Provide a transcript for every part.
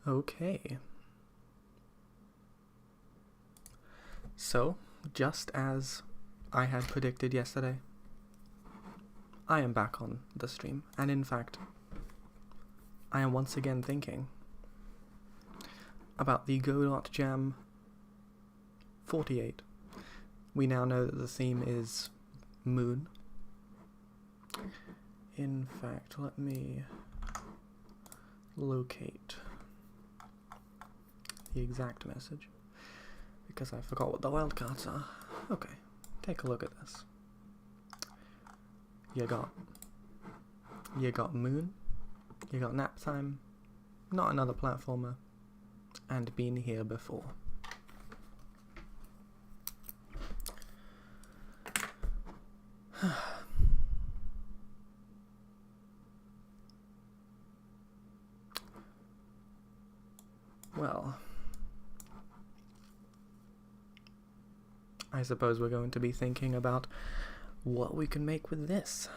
Okay. So, just as I had predicted yesterday, I am back on the stream, and in fact, I am once again thinking about the GWJ48. We now know that the theme is moon. In fact, let me locate the exact message, because I forgot what the wildcards are. Okay, take a look at this. You got moon, you got nap time, not another platformer, and been here before. Well, I suppose we're going to be thinking about what we can make with this.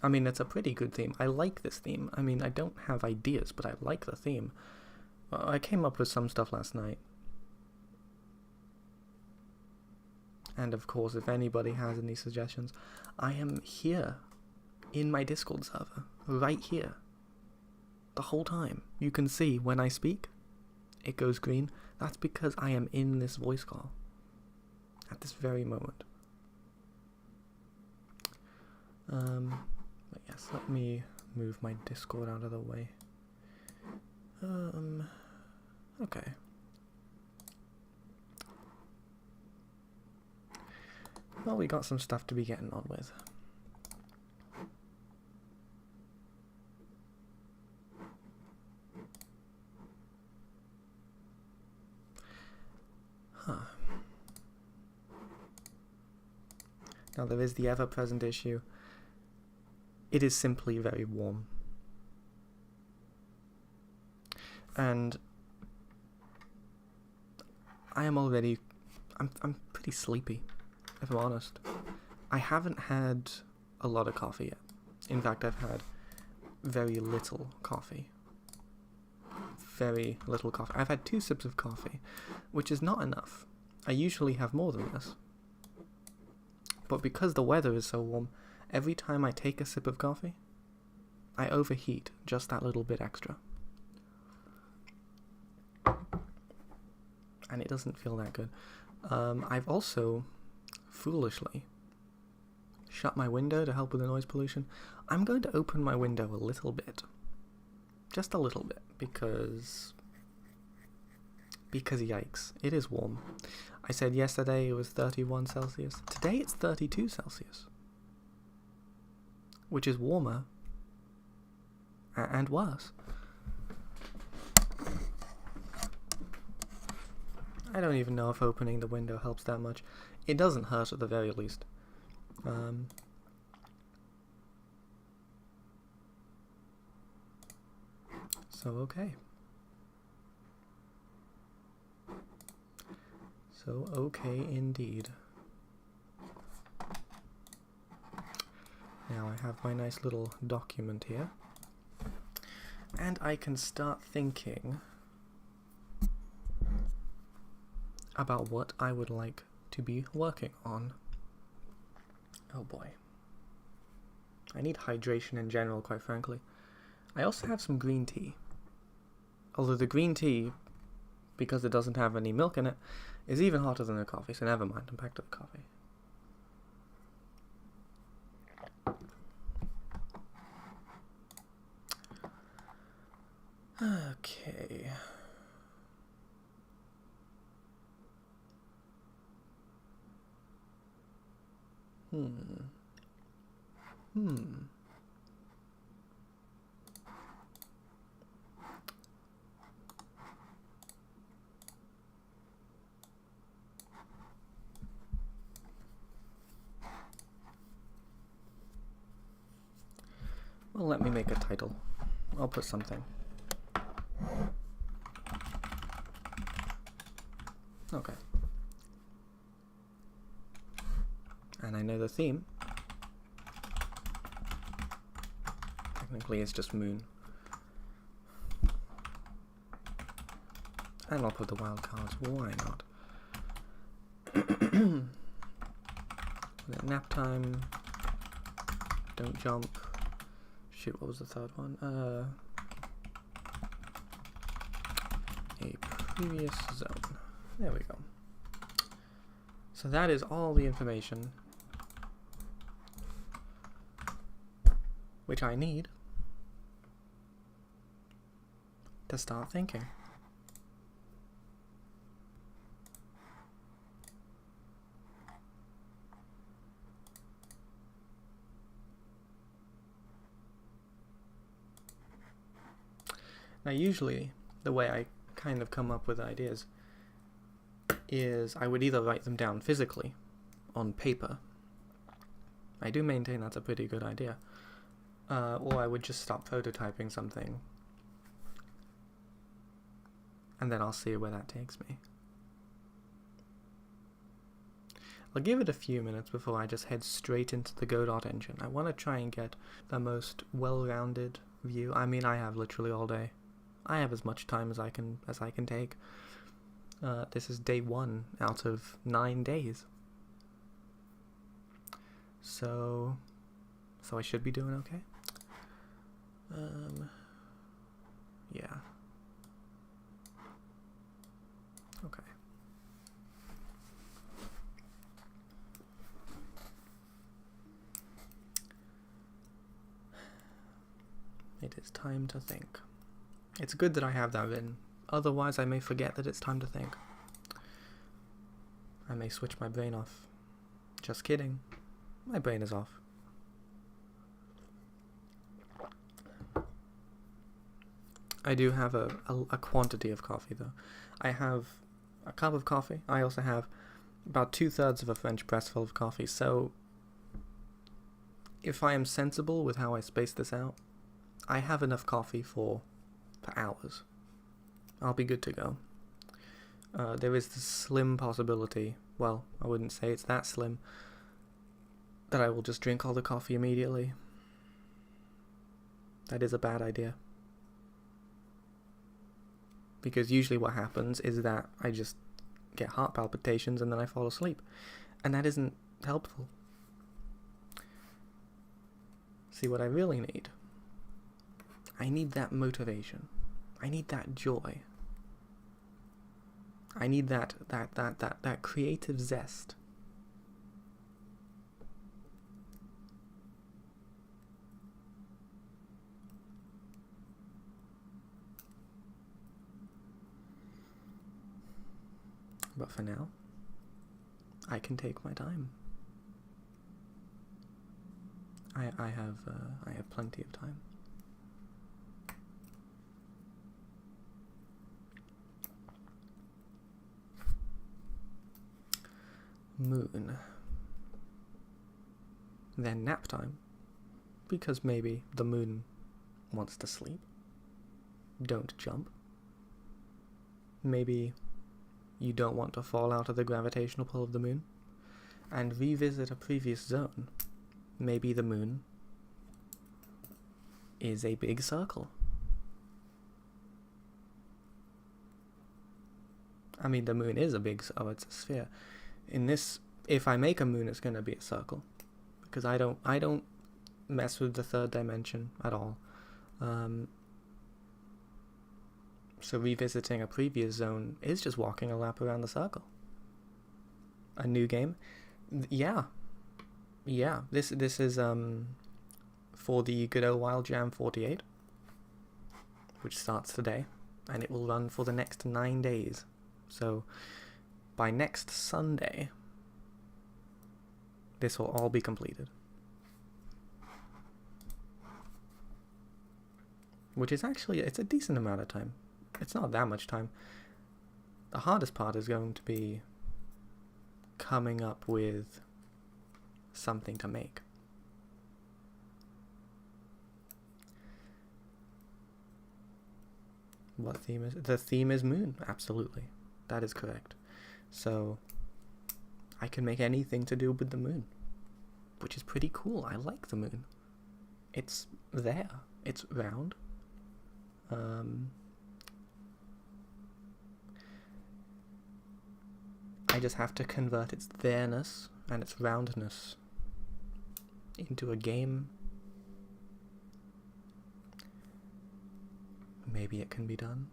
I mean, it's a pretty good theme. I like this theme. I mean, I don't have ideas, but I like the theme. I came up with some stuff last night. And of course, if anybody has any suggestions, I am here in my Discord server, right here. The whole time. You can see when I speak, it goes green. That's because I am in this voice call at this very moment. But yes, let me move my Discord out of the way. Okay. Well, we got some stuff to be getting on with. Now there is the ever-present issue. It is simply very warm. And I'm pretty sleepy, if I'm honest. I haven't had a lot of coffee yet. In fact, I've had very little coffee. Very little coffee. I've had 2 sips of coffee, which is not enough. I usually have more than this. But because the weather is so warm, every time I take a sip of coffee, I overheat just that little bit extra. And it doesn't feel that good. I've also, foolishly, shut my window to help with the noise pollution. I'm going to open my window a little bit. Just a little bit, because yikes, it is warm. I said yesterday it was 31 Celsius. Today it's 32 Celsius. Which is warmer and worse. I don't even know if opening the window helps that much. It doesn't hurt at the very least. So okay. So okay indeed. Now I have my nice little document here. And I can start thinking about what I would like to be working on. Oh boy. I need hydration in general, quite frankly. I also have some green tea. Although the green tea, because it doesn't have any milk in it, is even hotter than the coffee, so never mind, I'm back to the coffee. Okay. Well, let me make a title. I'll put something. Okay. And I know the theme. Technically it's just moon. And I'll put the wild cards. Why not? Nap time. Don't jump. Shoot, what was the third one? A previous zone. There we go. So that is all the information which I need to start thinking. Now usually the way I kind of come up with ideas is I would either write them down physically on paper. I do maintain that's a pretty good idea. Or I would just start prototyping something and then I'll see where that takes me. I'll give it a few minutes before I just head straight into the Godot engine. I want to try and get the most well-rounded view. I mean, I have literally all day. I have as much time as I can take. This is day 1 out of 9 days. So I should be doing okay. Yeah. Okay. It is time to think. It's good that I have that written. Otherwise, I may forget that it's time to think. I may switch my brain off. Just kidding. My brain is off. I do have a quantity of coffee, though. I have a cup of coffee. I also have about 2/3 of a French press full of coffee. So, if I am sensible with how I space this out, I have enough coffee for hours. I'll be good to go. There is the slim possibility, well, I wouldn't say it's that slim, that I will just drink all the coffee immediately. That is a bad idea. Because usually what happens is that I just get heart palpitations and then I fall asleep. And that isn't helpful. See, what I really need, I need that motivation. I need that joy. I need that creative zest. But for now, I can take my time. I have plenty of time. Moon. Then nap time, because maybe the moon wants to sleep. Don't jump. Maybe you don't want to fall out of the gravitational pull of the moon and revisit a previous zone. Maybe the moon is a big circle. I mean, the moon is a big, oh, it's a sphere. In this, if I make a moon, it's going to be a circle, because I don't mess with the third dimension at all. So revisiting a previous zone is just walking a lap around the circle. A new game, yeah. This is for the good old GWJ48, which starts today, and it will run for the next 9 days. So by next Sunday, this will all be completed. Which is actually, it's a decent amount of time. It's not that much time. The hardest part is going to be coming up with something to make. What theme is it? The theme is moon, absolutely. That is correct. So I can make anything to do with the moon, which is pretty cool. I like the moon. It's there. It's round. I just have to convert its there-ness and its roundness into a game. Maybe it can be done.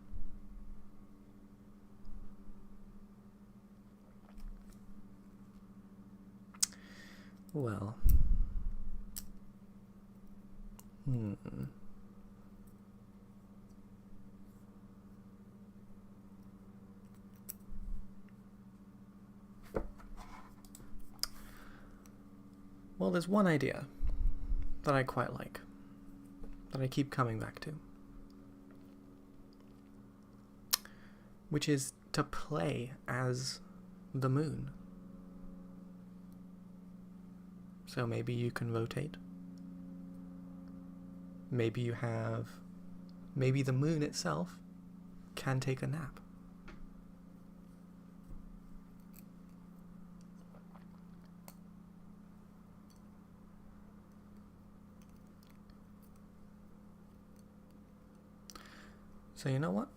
Well. Well, there's one idea that I quite like, that I keep coming back to, which is to play as the moon. So maybe you can rotate. Maybe the moon itself can take a nap. So you know what?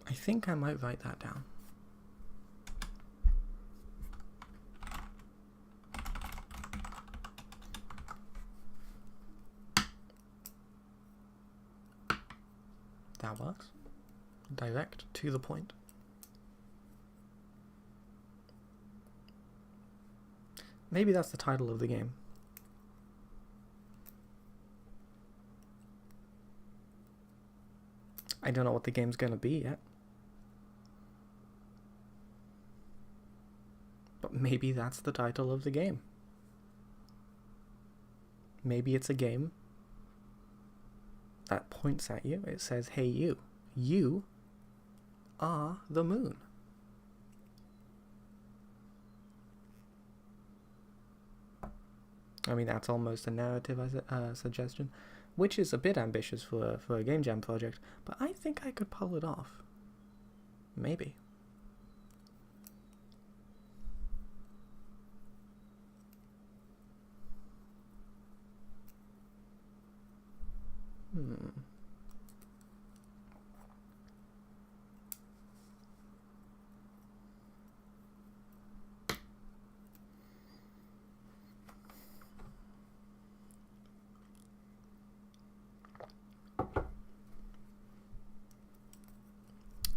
I think I might write that down. That works. Direct, to the point. Maybe that's the title of the game. I don't know what the game's gonna be yet. But maybe that's the title of the game. Maybe it's a game that points at you. It says, hey you. You are the moon. I mean, that's almost a narrative suggestion, which is a bit ambitious for a game jam project, but I think I could pull it off. Maybe.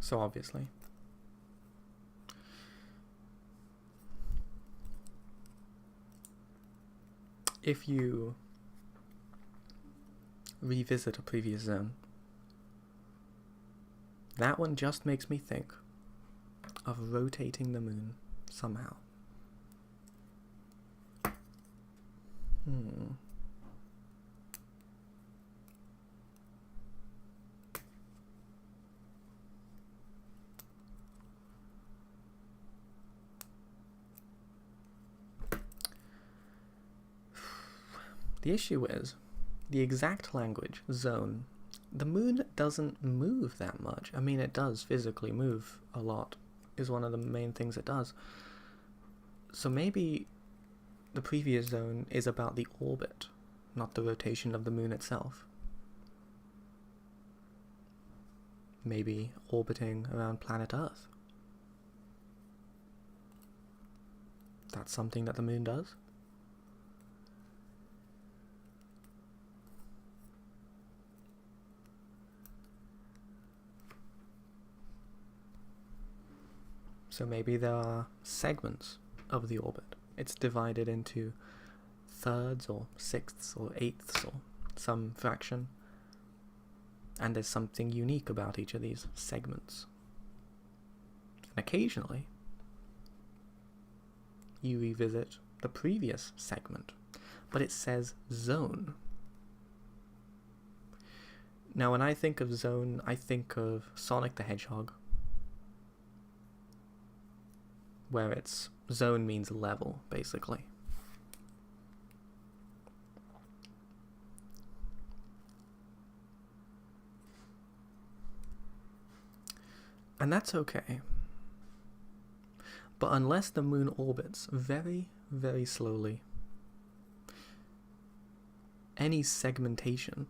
So obviously, if you revisit a previous zone, that one just makes me think of rotating the moon somehow. The issue is, the exact language, zone, the moon doesn't move that much. I mean, it does physically move a lot, is one of the main things it does. So maybe the previous zone is about the orbit, not the rotation of the moon itself. Maybe orbiting around planet Earth. That's something that the moon does. So maybe there are segments of the orbit. It's divided into thirds or sixths or eighths or some fraction. And there's something unique about each of these segments. And occasionally, you revisit the previous segment, but it says zone. Now when I think of zone, I think of Sonic the Hedgehog, where its zone means level, basically. And that's okay. But unless the moon orbits very, very slowly, any segmentation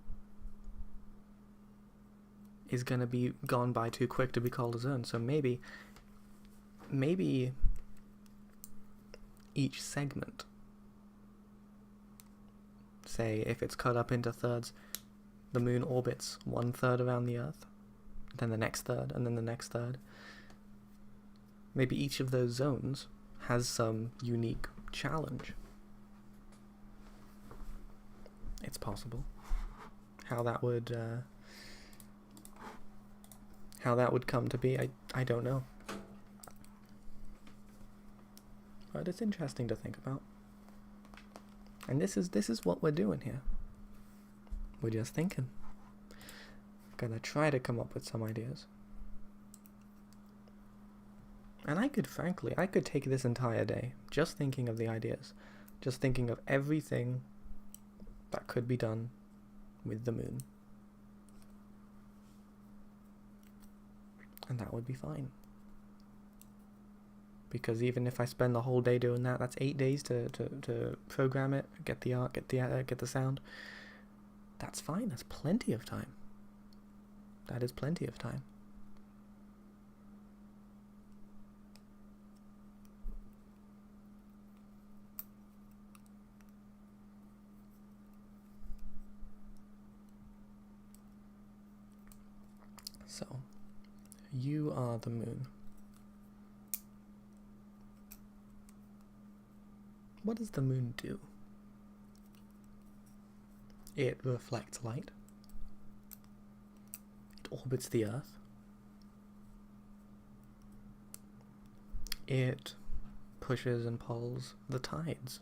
is going to be gone by too quick to be called a zone. So maybe maybe each segment, say if it's cut up into thirds, the moon orbits 1/3 around the Earth, then the next third, and then the next third. Maybe each of those zones has some unique challenge. It's possible. How that would come to be, I don't know. But it's interesting to think about. And this is what we're doing here. We're just thinking. Gonna try to come up with some ideas. And I could take this entire day just thinking of the ideas. Just thinking of everything that could be done with the moon. And that would be fine. Because even if I spend the whole day doing that, that's 8 days to program it, get the art, get the edit, get the sound. That's fine. That's plenty of time. That is plenty of time. So, you are the moon. What does the moon do? It reflects light. It orbits the Earth. It pushes and pulls the tides.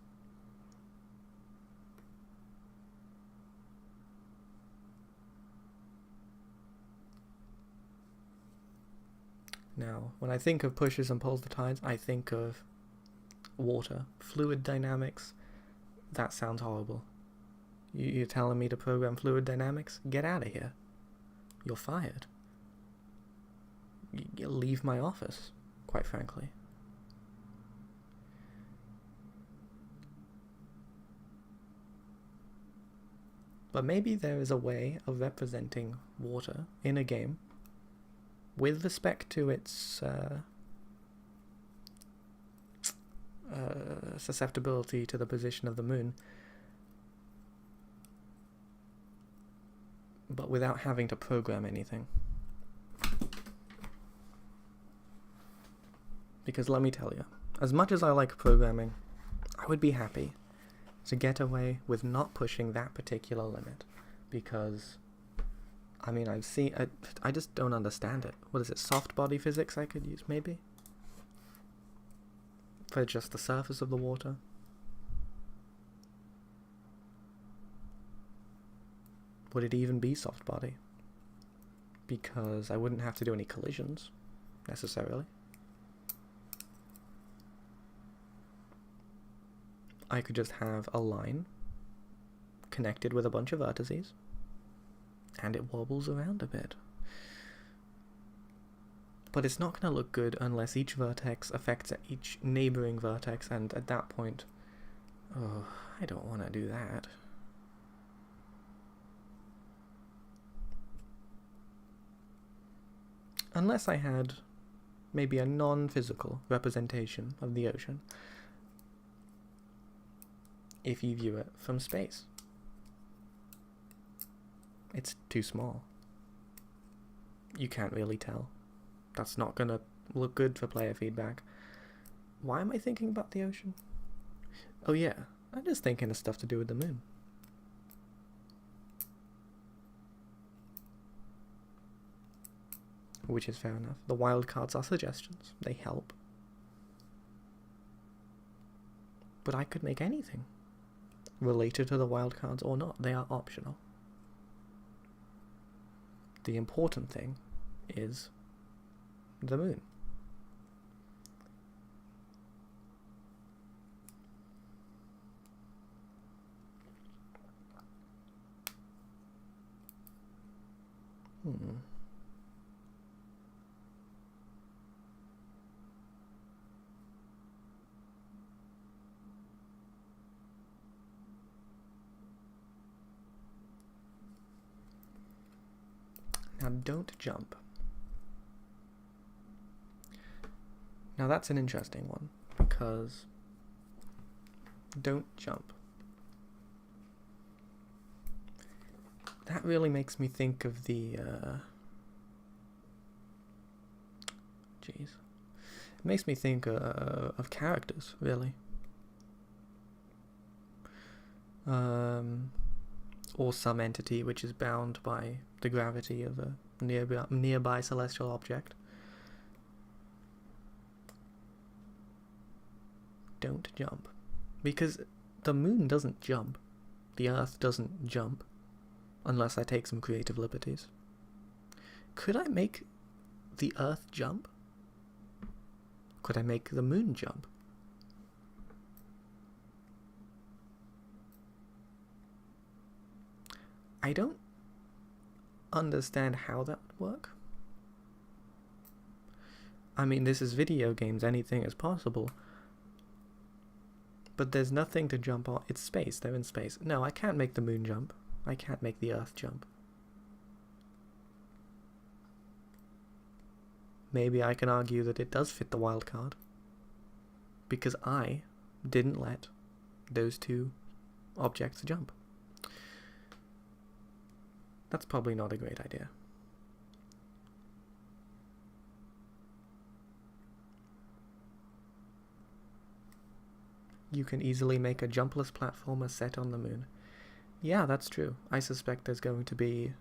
Now, when I think of pushes and pulls the tides, I think of water, fluid dynamics. That sounds horrible. You're telling me to program fluid dynamics? Get out of here. You're fired. You leave my office, quite frankly. But maybe there is a way of representing water in a game with respect to its susceptibility to the position of the moon, but without having to program anything. Because let me tell you, as much as I like programming, I would be happy to get away with not pushing that particular limit, because I mean, I just don't understand it. What is it, soft body physics I could use, maybe? For just the surface of the water? Would it even be soft body? Because I wouldn't have to do any collisions, necessarily. I could just have a line connected with a bunch of vertices, and it wobbles around a bit. But it's not going to look good unless each vertex affects each neighboring vertex, and at that point, oh, I don't want to do that. Unless I had maybe a non-physical representation of the ocean, if you view it from space. It's too small. You can't really tell. That's not gonna look good for player feedback. Why am I thinking about the ocean? Oh yeah, I'm just thinking of stuff to do with the moon. Which is fair enough. The wildcards are suggestions. They help. But I could make anything related to the wildcards or not. They are optional. The important thing is the moon. Now don't jump. Now that's an interesting one, because don't jump. That really makes me think of the, jeez. It makes me think of characters, really. Or some entity which is bound by the gravity of a nearby celestial object. Don't jump. Because the moon doesn't jump. The Earth doesn't jump. Unless I take some creative liberties. Could I make the Earth jump? Could I make the moon jump? I don't understand how that would work. I mean, this is video games, anything is possible. But there's nothing to jump on. It's space, they're in space. No, I can't make the moon jump. I can't make the Earth jump. Maybe I can argue that it does fit the wild card. Because I didn't let those two objects jump. That's probably not a great idea. You can easily make a jumpless platformer set on the moon. Yeah, that's true. I suspect there's going to be,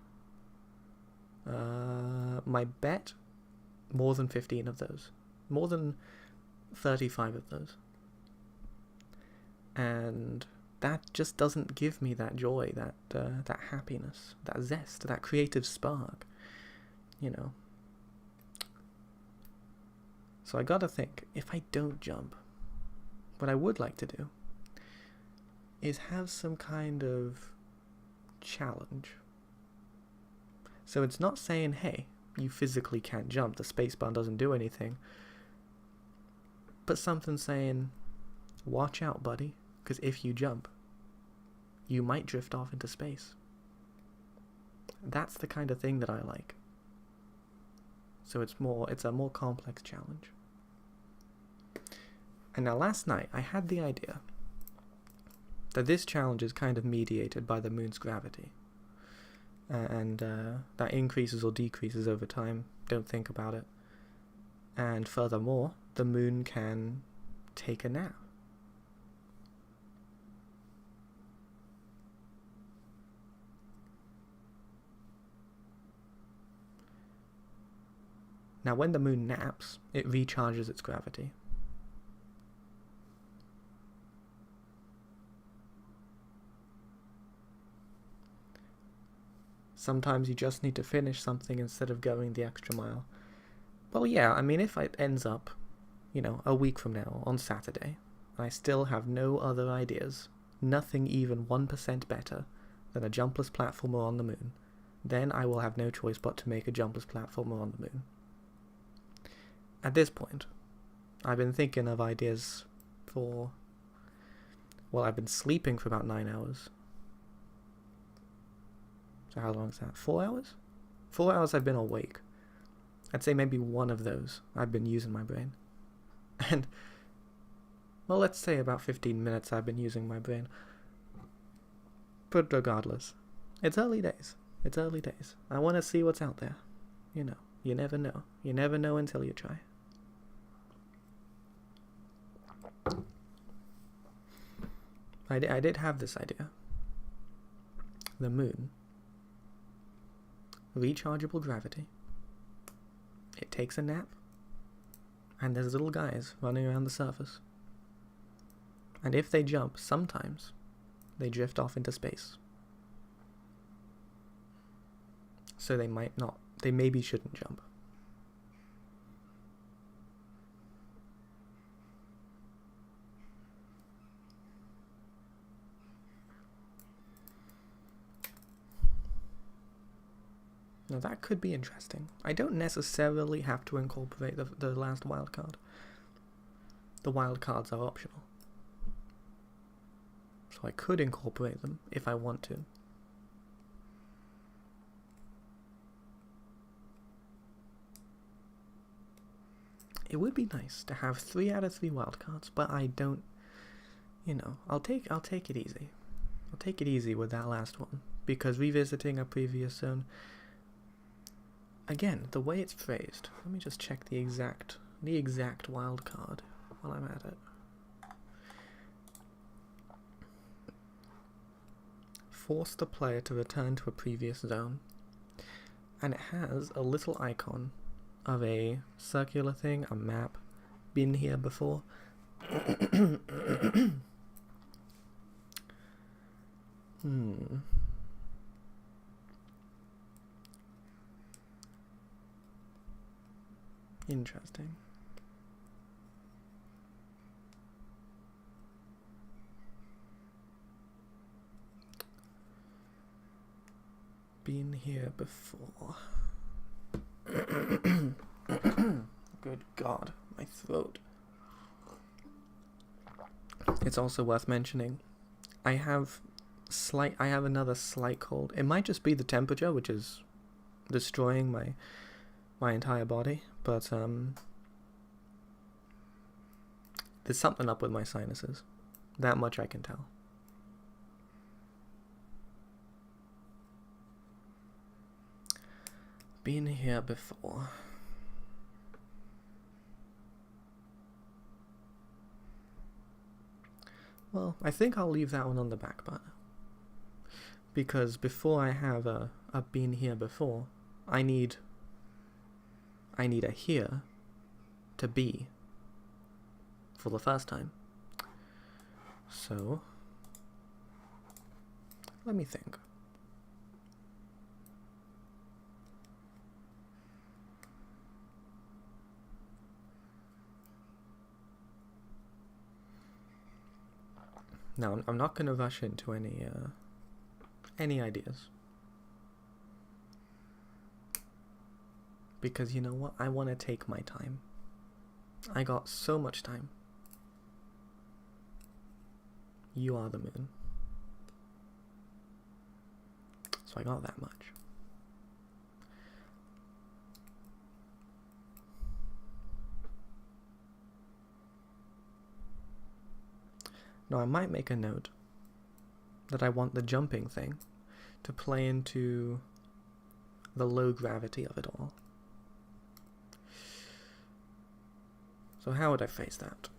my bet, more than 15 of those. More than 35 of those. And that just doesn't give me that joy, that happiness, that zest, that creative spark, you know. So I gotta think, if I don't jump, what I would like to do is have some kind of challenge. So it's not saying, hey, you physically can't jump, the spacebar doesn't do anything, but something saying, watch out, buddy, because if you jump, you might drift off into space. That's the kind of thing that I like. So it's a more complex challenge. And now last night I had the idea that this challenge is kind of mediated by the moon's gravity. And that increases or decreases over time, don't think about it. And furthermore, the moon can take a nap. Now when the moon naps, it recharges its gravity. Sometimes you just need to finish something instead of going the extra mile. Well, yeah, I mean, if it ends up, you know, a week from now, on Saturday, I still have no other ideas, nothing even 1% better than a jumpless platformer on the moon, then I will have no choice but to make a jumpless platformer on the moon. At this point, I've been thinking of ideas for, well, I've been sleeping for about 9 hours. So how long is that? 4 hours? 4 hours I've been awake. I'd say maybe one of those I've been using my brain. And, well, let's say about 15 minutes I've been using my brain. But regardless, it's early days. It's early days. I want to see what's out there. You know, you never know. You never know until you try. I did have this idea. The moon. Rechargeable gravity. It takes a nap. And there's little guys running around the surface. And if they jump, sometimes they drift off into space. So they might not. They maybe shouldn't jump. Now that could be interesting. I don't necessarily have to incorporate the last wildcard. The wildcards are optional. So I could incorporate them if I want to. It would be nice to have 3 out of 3 wildcards, but I don't, you know, I'll take it easy. I'll take it easy with that last one, because revisiting a previous zone, again, the way it's phrased, let me just check the exact wildcard while I'm at it. Force the player to return to a previous zone, and it has a little icon of a circular thing, a map, been here before. Interesting. Been here before. Good God, my throat. It's also worth mentioning, I have another slight cold. It might just be the temperature, which is destroying my entire body, but there's something up with my sinuses. That much I can tell. Been here before. Well, I think I'll leave that one on the back burner, because before I have a been here before, I need a here to be for the first time. So let me think. Now, I'm not going to rush into any ideas, because you know what? I want to take my time. I got so much time. You are the moon. So I got that much. Now, I might make a note that I want the jumping thing to play into the low gravity of it all. So how would I phrase that?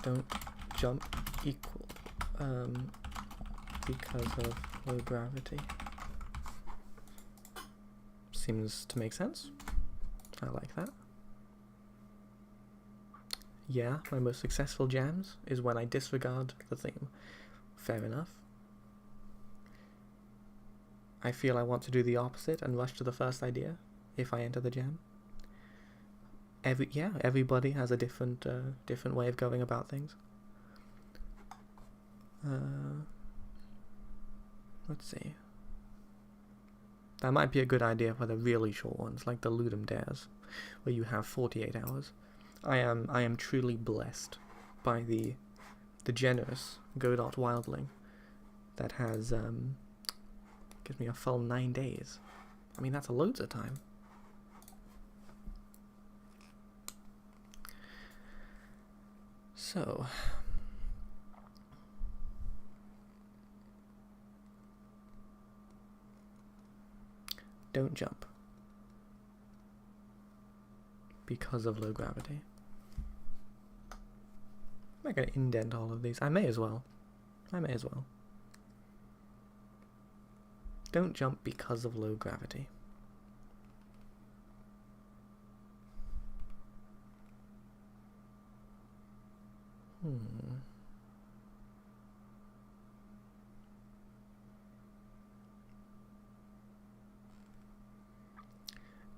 Don't jump equal because of low gravity. Seems to make sense. I like that. Yeah, my most successful jams is when I disregard the theme. Fair enough. I feel I want to do the opposite and rush to the first idea if I enter the jam. Everybody has a different way of going about things. Let's see. That might be a good idea for the really short ones, like the Ludum Dares, where you have 48 hours. I am truly blessed by the generous Godot Wildling that has gives me a full 9 days. I mean, that's loads of time. So don't jump because of low gravity. I'm not going to indent all of these. I may as well. Don't jump because of low gravity.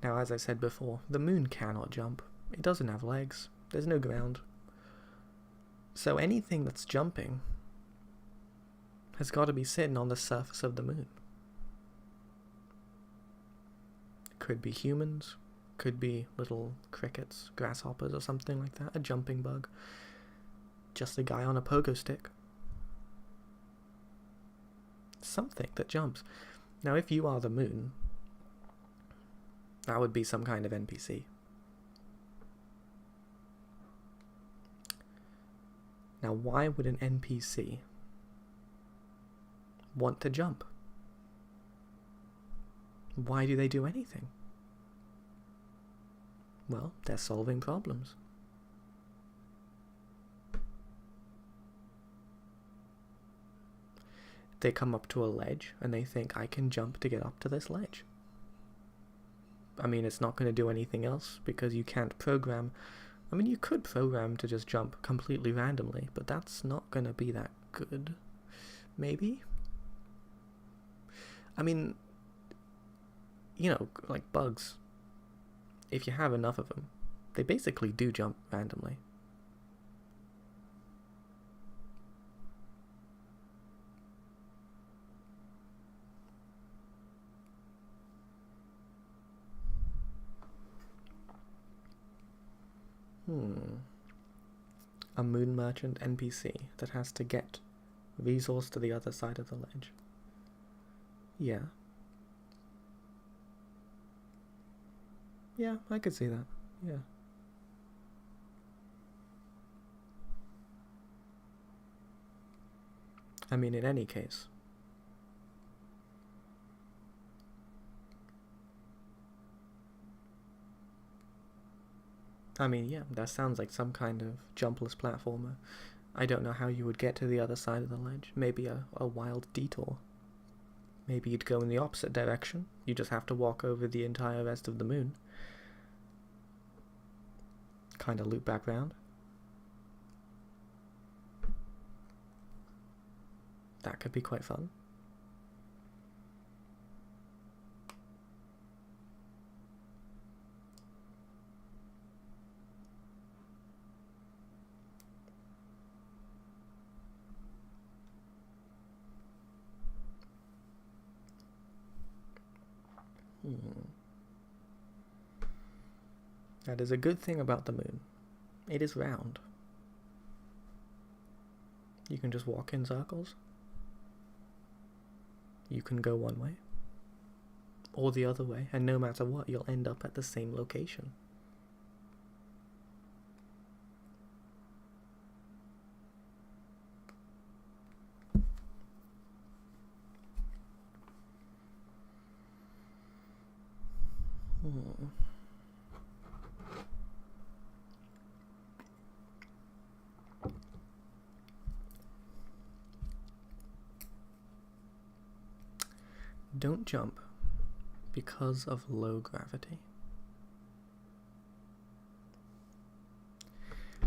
Now, as I said before, the moon cannot jump. It doesn't have legs. There's no ground. So anything that's jumping has got to be sitting on the surface of the moon. Could be humans, could be little crickets, grasshoppers or something like that, a jumping bug, just a guy on a pogo stick. Something that jumps. Now, if you are the moon, That would be some kind of NPC. Now, why would an NPC want to jump? Why do they do anything? Well, they're solving problems. They come up to a ledge and they think, I can jump to get up to this ledge. I mean, it's not going to do anything else because you can't program. I mean, you could program to just jump completely randomly, but that's not going to be that good. Maybe? I mean, you know, like bugs. If you have enough of them, they basically do jump randomly. A moon merchant NPC that has to get resource to the other side of the ledge. Yeah. Yeah, I could see that. Yeah. I mean, in any case. I mean, yeah, that sounds like some kind of jumpless platformer. I don't know how you would get to the other side of the ledge. Maybe a wild detour. Maybe you'd go in the opposite direction. You just have to walk over the entire rest of the moon. Kind of loop back round. That could be quite fun. That is a good thing about the moon. It is round. You can just walk in circles. You can go one way or the other way, and no matter what, you'll end up at the same location. Don't jump because of low gravity.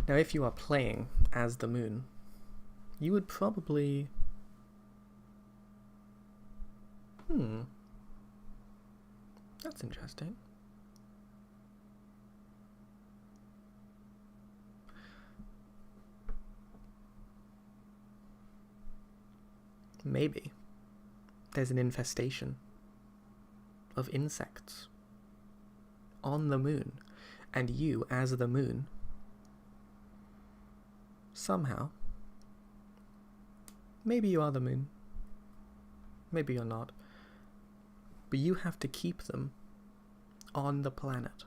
Now, if you are playing as the moon, you would probably... That's interesting. Maybe there's an infestation of insects on the moon, and you, as the moon, somehow, maybe you are the moon, maybe you're not, but you have to keep them on the planet.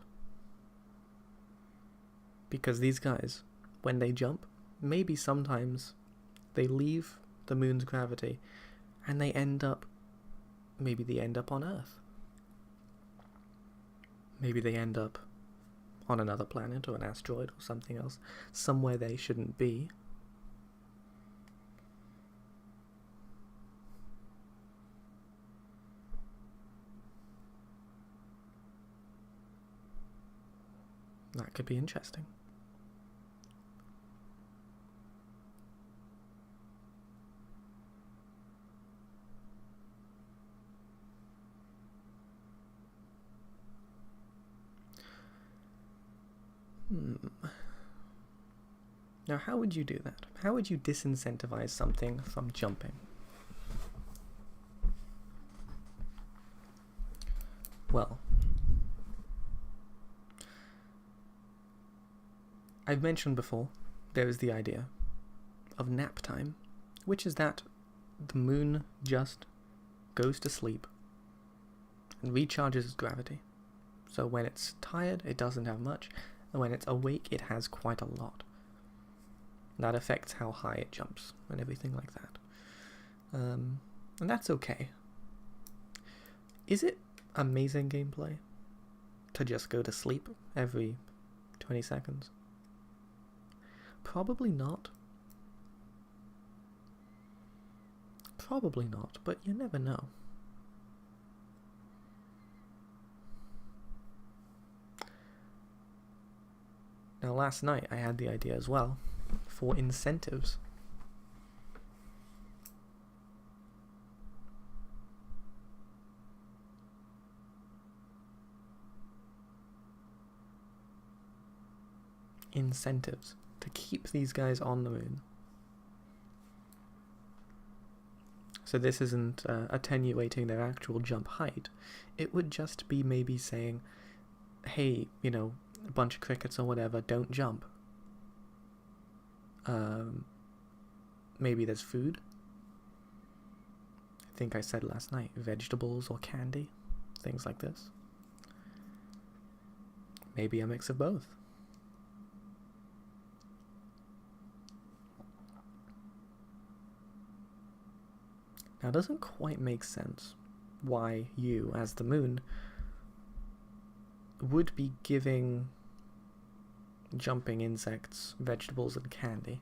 Because these guys, when they jump, maybe sometimes they leave the moon's gravity and they end up, maybe they end up on Earth. Maybe they end up on another planet or an asteroid or something else, somewhere they shouldn't be. That could be interesting. Now, how would you do that? How would you disincentivize something from jumping? Well, I've mentioned before, there is the idea of nap time, which is that the moon just goes to sleep and recharges its gravity. So when it's tired, it doesn't have much, and when it's awake, it has quite a lot. That affects how high it jumps and everything like that. And that's okay. Is it amazing gameplay to just go to sleep every 20 seconds? Probably not. Probably not, but you never know. Now last night I had the idea as well for incentives. Incentives to keep these guys on the moon. So this isn't attenuating their actual jump height. It would just be maybe saying, hey, you know, a bunch of crickets or whatever, don't jump. Maybe there's food. I think I said last night, vegetables or candy, things like this. Maybe a mix of both. Now, it doesn't quite make sense why you, as the moon, would be giving jumping insects vegetables and candy.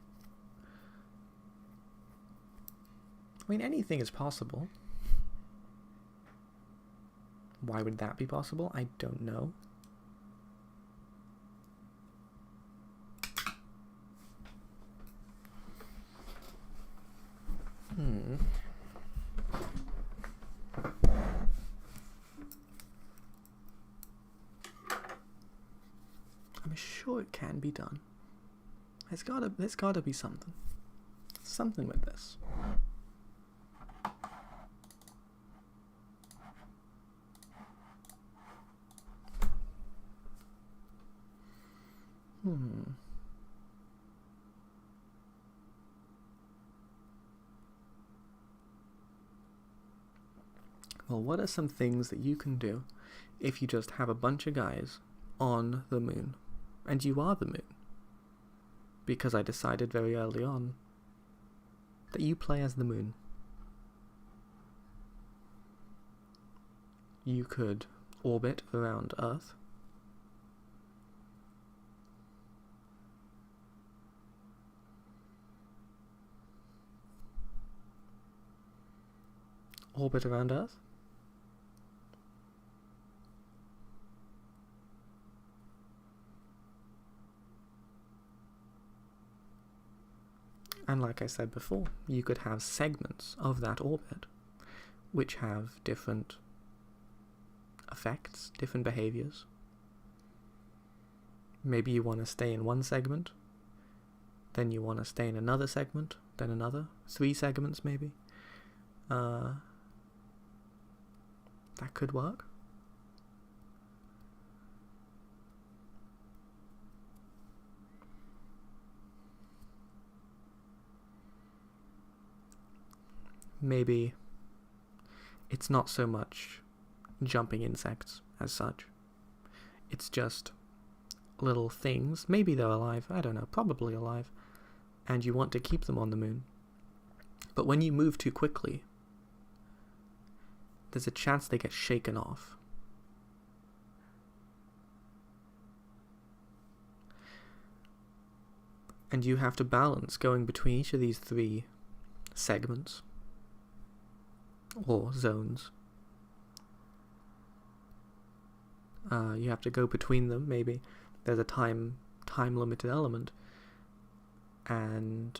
I mean, anything is possible. Why would that be possible? I don't know. I'm sure it can be done. There's gotta be something. Something with this. Well, what are some things that you can do if you just have a bunch of guys on the moon? And you are the moon. Because I decided very early on that you play as the moon. You could orbit around Earth. Orbit around Earth? And like I said before, you could have segments of that orbit which have different effects, different behaviors. Maybe you want to stay in one segment, then you want to stay in another segment, then another, 3 segments maybe. That could work. Maybe it's not so much jumping insects as such. It's just little things. Maybe they're alive, I don't know, probably alive. And you want to keep them on the moon. But when you move too quickly, there's a chance they get shaken off. And you have to balance going between each of these 3 segments or zones. You have to go between them, maybe. There's a time limited element. And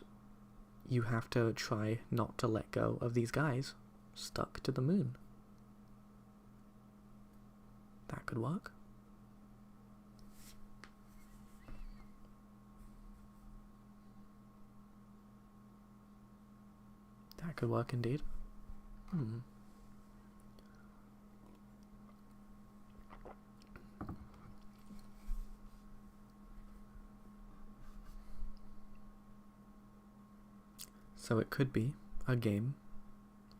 you have to try not to let go of these guys stuck to the moon. That could work. That could work indeed. So it could be a game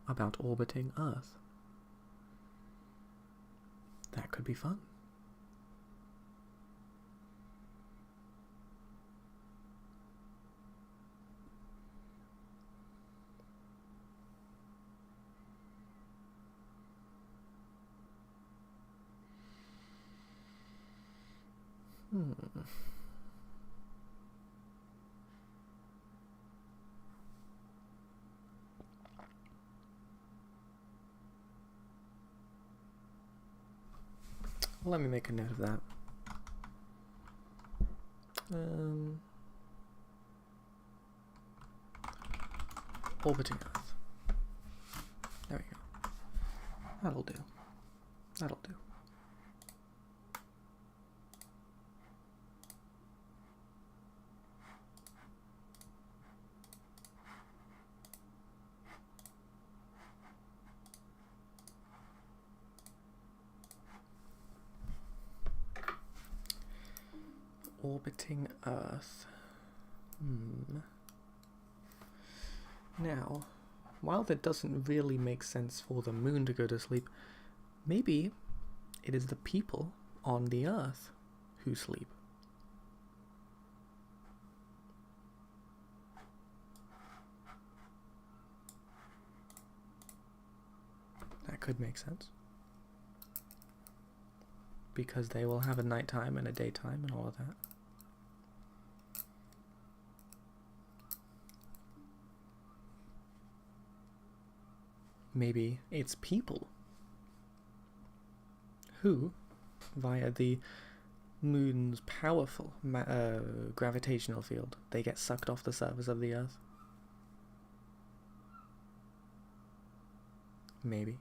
about orbiting Earth. That could be fun. Let me make a note of that. Orbiting Earth. There we go. That'll do. That'll do. Orbiting Earth. Now, while that doesn't really make sense for the moon to go to sleep, maybe it is the people on the Earth who sleep. That could make sense. Because they will have a nighttime and a daytime and all of that. Maybe it's people who, via the moon's powerful gravitational field, they get sucked off the surface of the Earth. Maybe.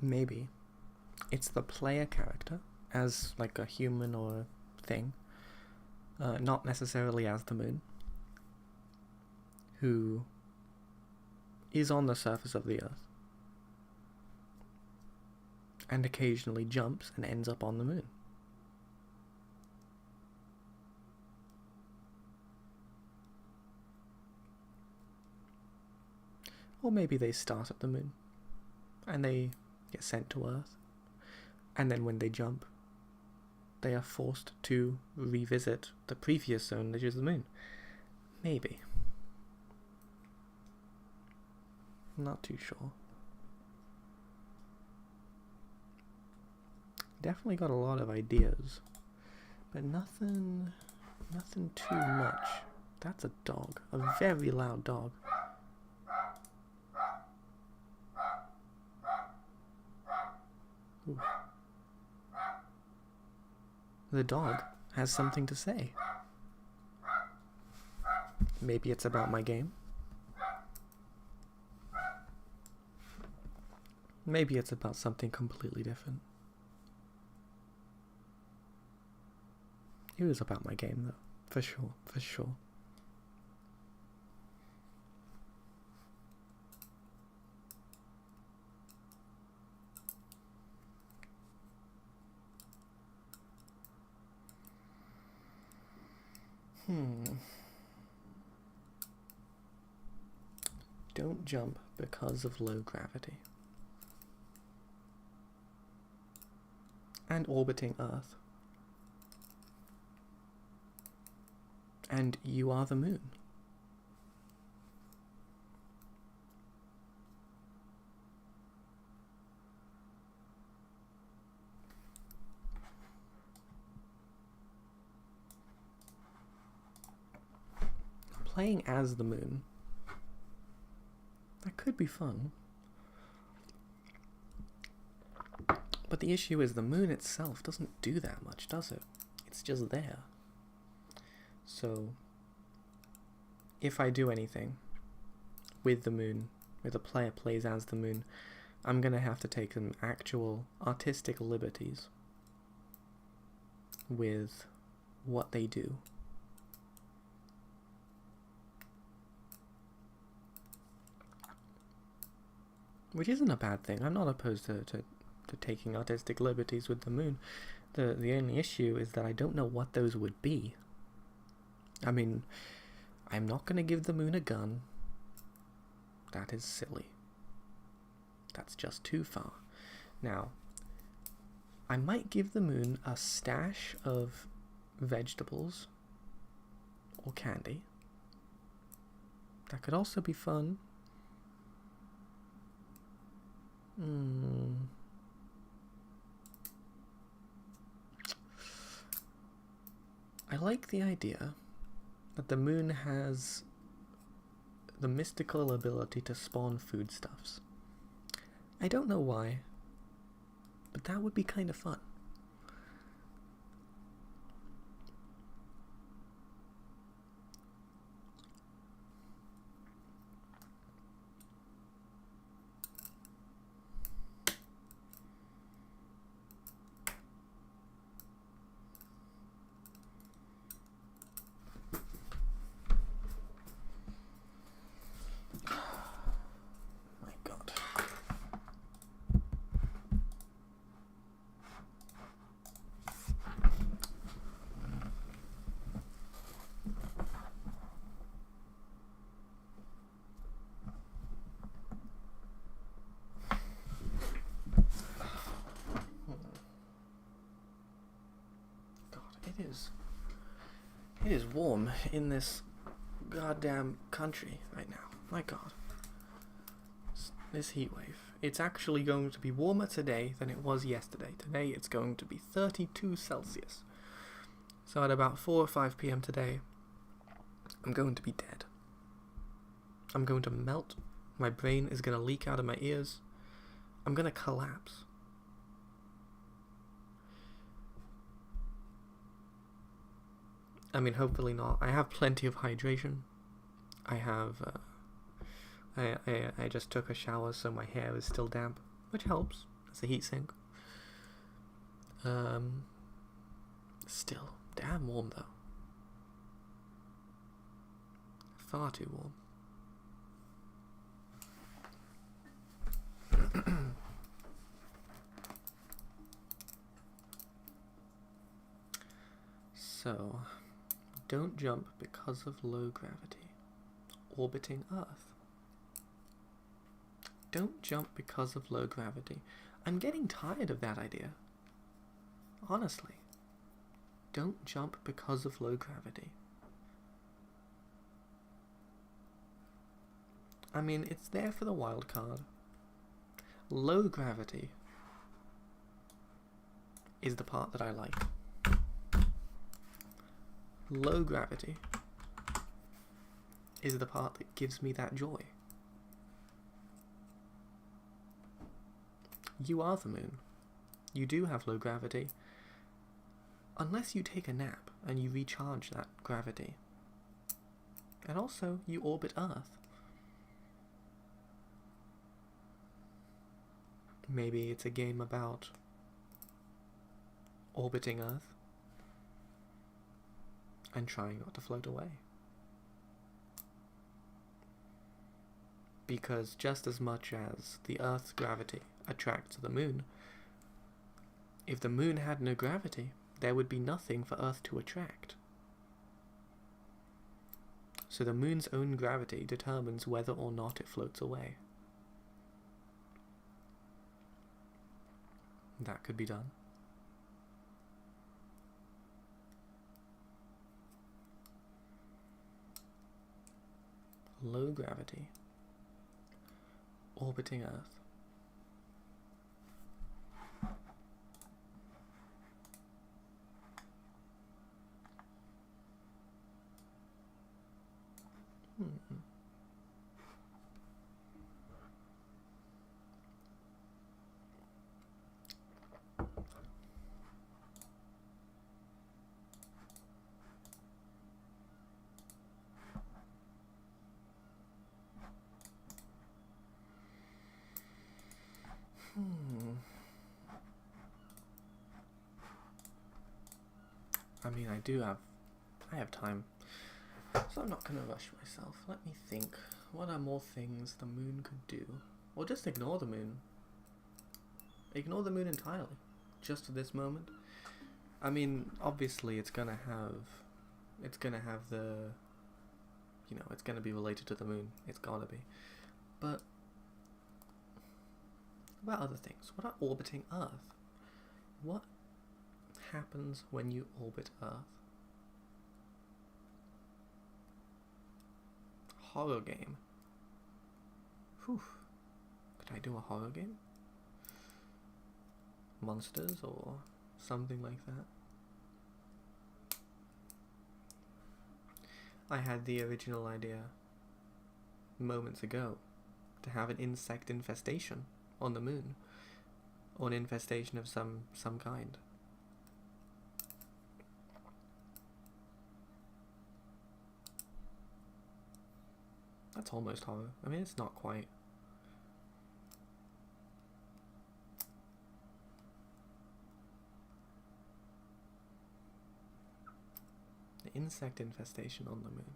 Maybe it's the player character as like a human or a thing, not necessarily as the moon, who is on the surface of the Earth and occasionally jumps and ends up on the moon. Or maybe they start at the moon and they get sent to Earth, and then when they jump, they are forced to revisit the previous zone, which is the moon. Maybe. Not too sure. Definitely got a lot of ideas, but nothing too much. That's a dog, a very loud dog. Ooh. The dog has something to say. Maybe it's about my game. Maybe it's about something completely different. It was about my game, though. For sure, for sure. Don't jump because of low gravity. And orbiting Earth. And you are the moon. Playing as the moon. That could be fun. But the issue is the moon itself doesn't do that much, does it? It's just there. So, if I do anything with the moon, where the player plays as the moon, I'm going to have to take some actual artistic liberties with what they do. Which isn't a bad thing. I'm not opposed to taking artistic liberties with the moon. The only issue is that I don't know what those would be. I mean, I'm not going to give the moon a gun. That is silly. That's just too far. Now, I might give the moon a stash of vegetables or candy. That could also be fun. I like the idea that the moon has the mystical ability to spawn foodstuffs. I don't know why, but that would be kind of fun. It is warm in this goddamn country right now. My God. This heat wave. It's actually going to be warmer today than it was yesterday. Today it's going to be 32 Celsius. So at about 4 or 5 p.m. today, I'm going to be dead. I'm going to melt. My brain is going to leak out of my ears. I'm going to collapse. I mean, hopefully not. I have plenty of hydration. I have, I just took a shower, so my hair is still damp, which helps. It's a heat sink. Still, damn warm though. Far too warm. So, don't jump because of low gravity. Orbiting Earth. Don't jump because of low gravity. I'm getting tired of that idea. Honestly. Don't jump because of low gravity. I mean, it's there for the wild card. Low gravity is the part that I like. Low gravity is the part that gives me that joy. You are the moon. You do have low gravity. Unless you take a nap and you recharge that gravity. And also, you orbit Earth. Maybe it's a game about orbiting Earth and trying not to float away. Because just as much as the Earth's gravity attracts the moon, if the moon had no gravity, there would be nothing for Earth to attract. So the moon's own gravity determines whether or not it floats away. That could be done. Low gravity. Orbiting Earth. I mean, I have time, so I'm not gonna rush myself. Let me think. What are more things the moon could do? Or just ignore the moon. Ignore the moon entirely, just for this moment. I mean, obviously it's gonna have the, you know, it's gonna be related to the moon. It's gotta be. But what about other things? What about orbiting Earth? What happens when you orbit Earth? Horror game. Whew. Could I do a horror game? Monsters or something like that? I had the original idea moments ago to have an insect infestation on the moon, or an infestation of some kind. That's almost horror. I mean, it's not quite. The insect infestation on the moon.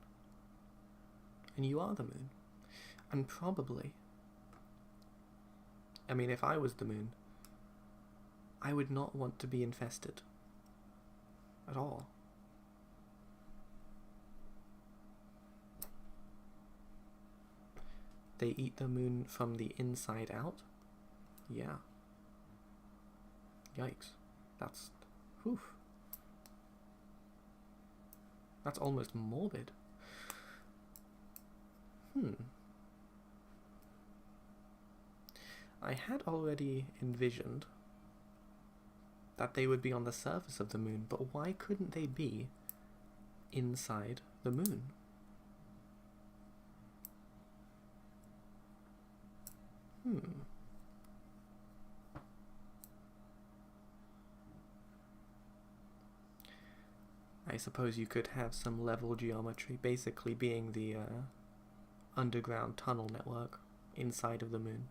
And you are the moon. And probably, I mean, if I was the moon, I would not want to be infested at all. They eat the moon from the inside out? Yeah. Yikes. That's... whew. That's almost morbid. I had already envisioned that they would be on the surface of the moon, but why couldn't they be inside the moon? I suppose you could have some level geometry, basically being the underground tunnel network inside of the moon.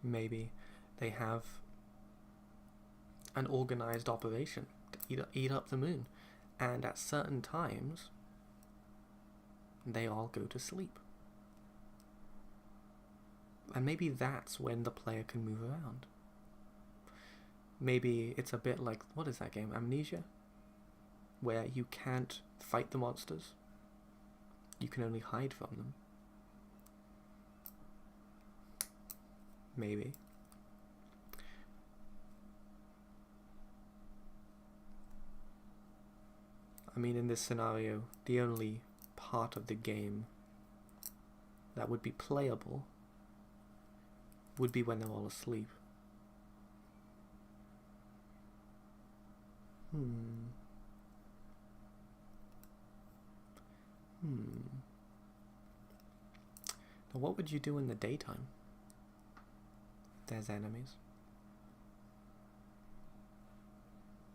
Maybe they have an organized operation to eat up the moon, and at certain times they all go to sleep. And maybe that's when the player can move around. Maybe it's a bit like, what is that game, Amnesia? Where you can't fight the monsters, you can only hide from them. Maybe. I mean, in this scenario, the only part of the game that would be playable would be when they're all asleep. Now, what would you do in the daytime? There's enemies.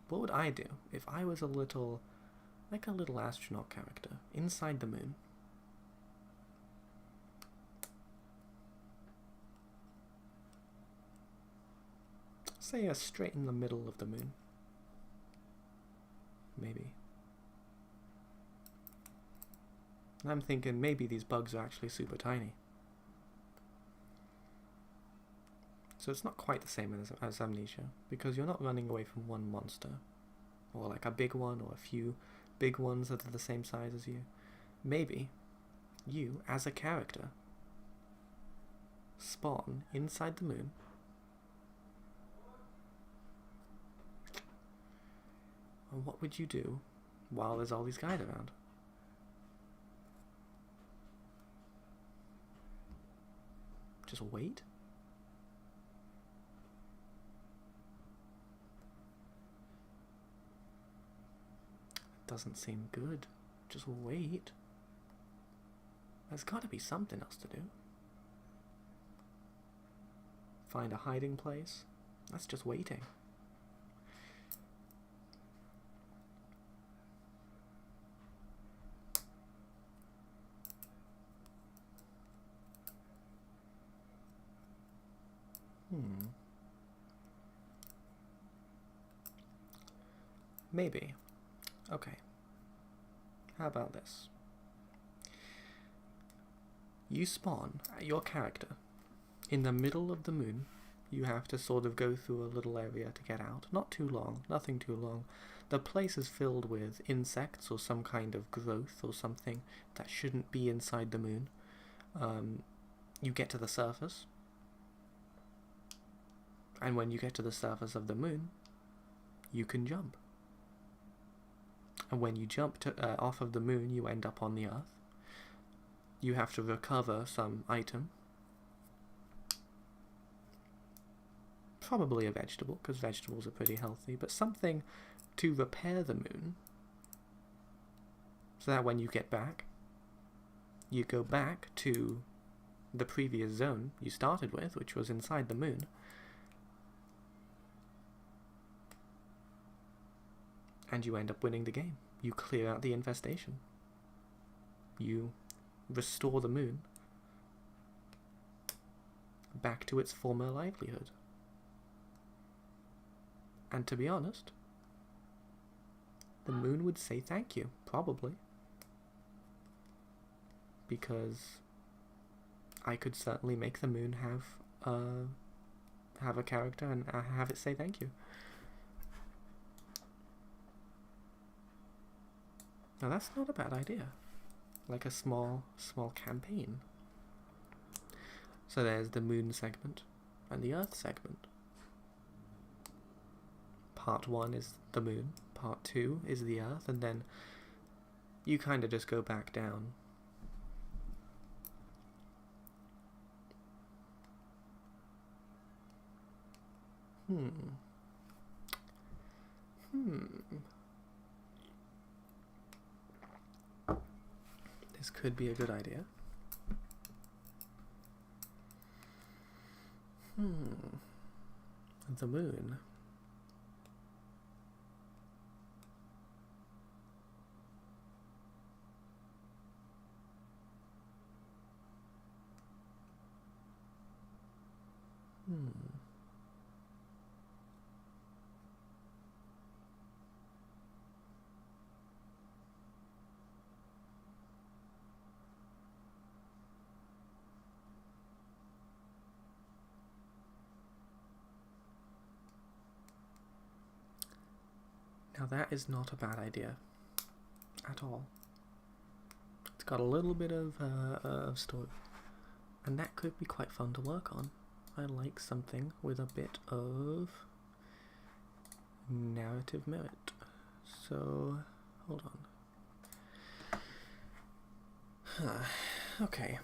What would I do if I was a little astronaut character inside the moon? Say straight in the middle of the moon. Maybe. I'm thinking maybe these bugs are actually super tiny. So it's not quite the same as Amnesia, because you're not running away from one monster, or like a big one, or a few big ones that are the same size as you. Maybe you, as a character, spawn inside the moon, and what would you do while there's all these guys around? Just wait? Doesn't seem good. Just wait. There's got to be something else to do. Find a hiding place. That's just waiting. Maybe. Okay. How about this? You spawn your character in the middle of the moon. You have to sort of go through a little area to get out. Not too long, nothing too long. The place is filled with insects or some kind of growth or something that shouldn't be inside the moon. You get to the surface, and when you get to the surface of the moon, you can jump. And when you jump off of the moon, you end up on the Earth. You have to recover some item. Probably a vegetable, because vegetables are pretty healthy, but something to repair the moon, so that when you get back, you go back to the previous zone you started with, which was inside the moon, and you end up winning the game. You clear out the infestation. You restore the moon back to its former livelihood. And to be honest, the moon would say thank you, probably. Because I could certainly make the moon have a character and have it say thank you. Now that's not a bad idea. Like a small campaign. So there's the moon segment and the Earth segment. Part 1 is the moon, part 2 is the Earth, and then you kind of just go back down. This could be a good idea. The moon. Now that is not a bad idea at all. It's got a little bit of story, and that could be quite fun to work on. I like something with a bit of narrative merit. So, hold on. Okay.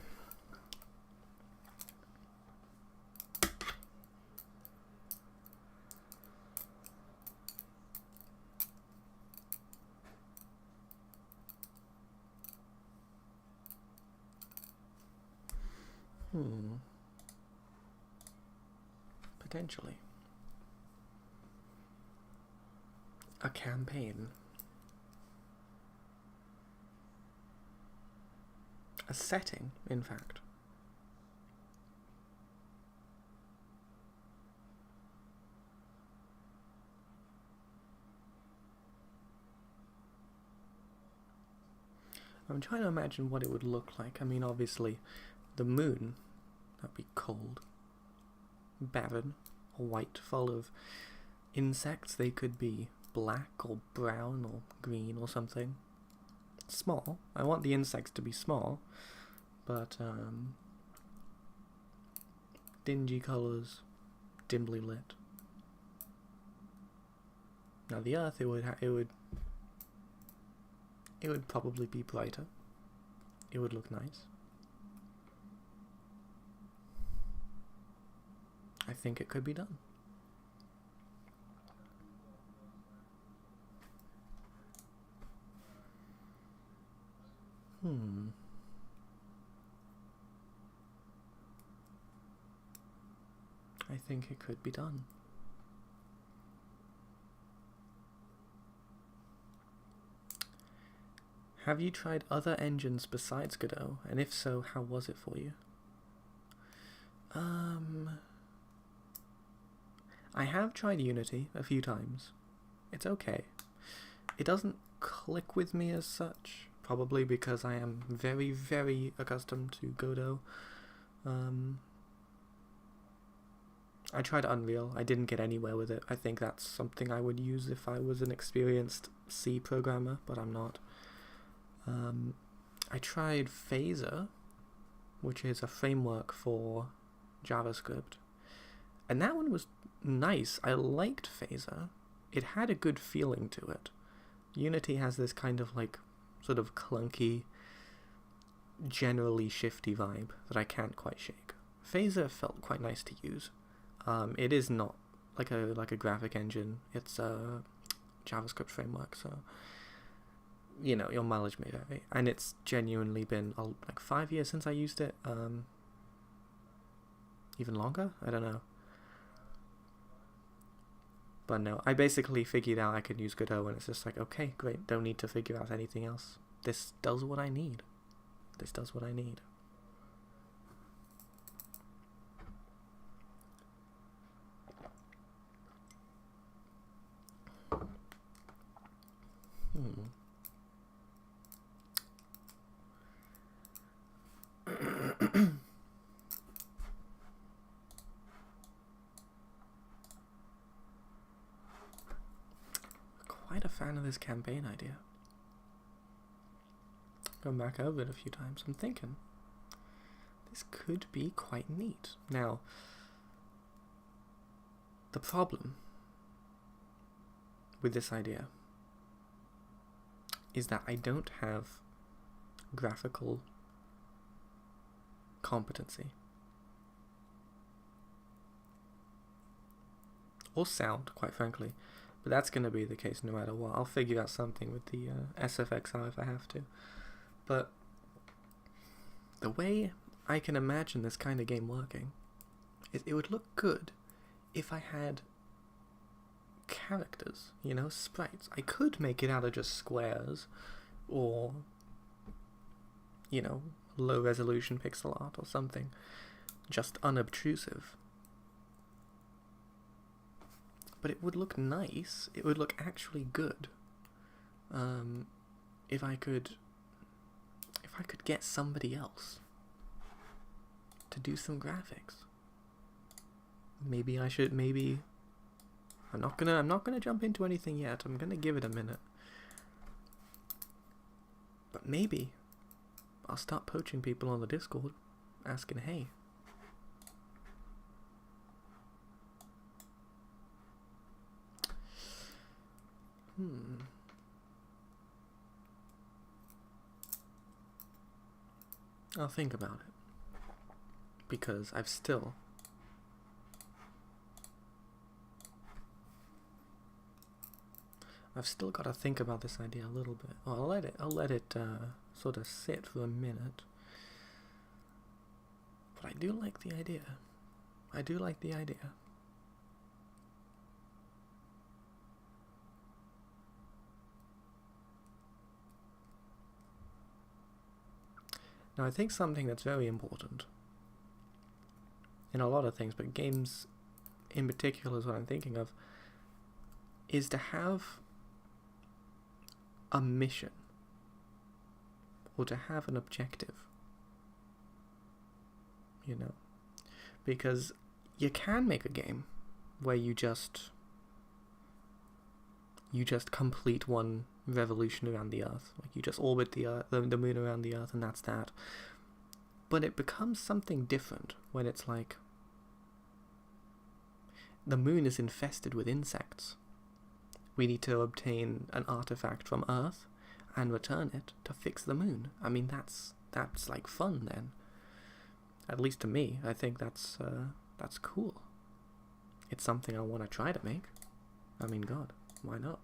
Potentially. A campaign. A setting, in fact. I'm trying to imagine what it would look like. I mean, obviously, the moon, that'd be cold, barren, or white, full of insects. They could be black or brown or green or something. Small. I want the insects to be small, but dingy colours, dimly lit. Now the Earth, it would probably be brighter. It would look nice. I think it could be done. I think it could be done. Have you tried other engines besides Godot? And if so, how was it for you? I have tried Unity a few times. It's okay. It doesn't click with me as such, probably because I am very, very accustomed to Godot. I tried Unreal. I didn't get anywhere with it. I think that's something I would use if I was an experienced C programmer, but I'm not. I tried Phaser, which is a framework for JavaScript, and that one was nice. I liked Phaser. It had a good feeling to it. Unity has this kind of like sort of clunky, generally shifty vibe that I can't quite shake. Phaser felt quite nice to use. It is not like a graphic engine. It's a JavaScript framework, so you know, your mileage may vary. And it's genuinely been like 5 years since I used it. Even longer? I don't know. But no, I basically figured out I could use Godot, and it's just like, okay, great, don't need to figure out anything else. This does what I need. This does what I need. Quite a fan of this campaign idea. Gone back over it a few times. I'm thinking this could be quite neat. Now, the problem with this idea is that I don't have graphical competency or sound, quite frankly, but that's going to be the case no matter what. I'll figure out something with the SFXR if I have to, but the way I can imagine this kind of game working is it would look good if I had characters, you know, sprites. I could make it out of just squares or, you know, low resolution pixel art or something, just unobtrusive. But it would look nice. It would look actually good. If I could get somebody else to do some graphics. Maybe I should. Maybe I'm not gonna jump into anything yet. I'm gonna give it a minute. But maybe I'll start poaching people on the Discord, asking, hey, I'll think about it, because I've still got to think about this idea a little bit. Well, I'll let it sort of sit for a minute. But I do like the idea. I do like the idea. Now, I think something that's very important in a lot of things, but games in particular is what I'm thinking of, is to have a mission or to have an objective, you know, because you can make a game where you just complete one revolution around the Earth, like you just orbit the moon around the Earth, and that's that. But it becomes something different when it's like the moon is infested with insects. We need to obtain an artifact from Earth and return it to fix the moon. I mean, that's like fun then. At least to me, I think that's cool. It's something I want to try to make. I mean, God, why not?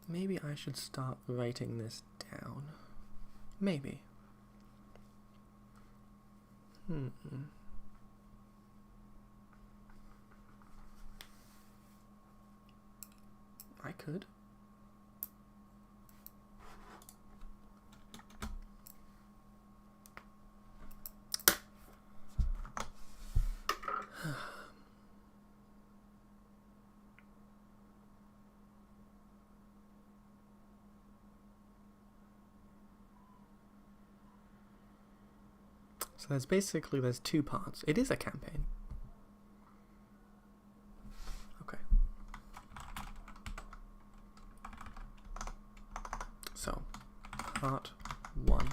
Maybe I should start writing this down. Maybe. I could. So there's two parts. It is a campaign. Okay. So, part 1,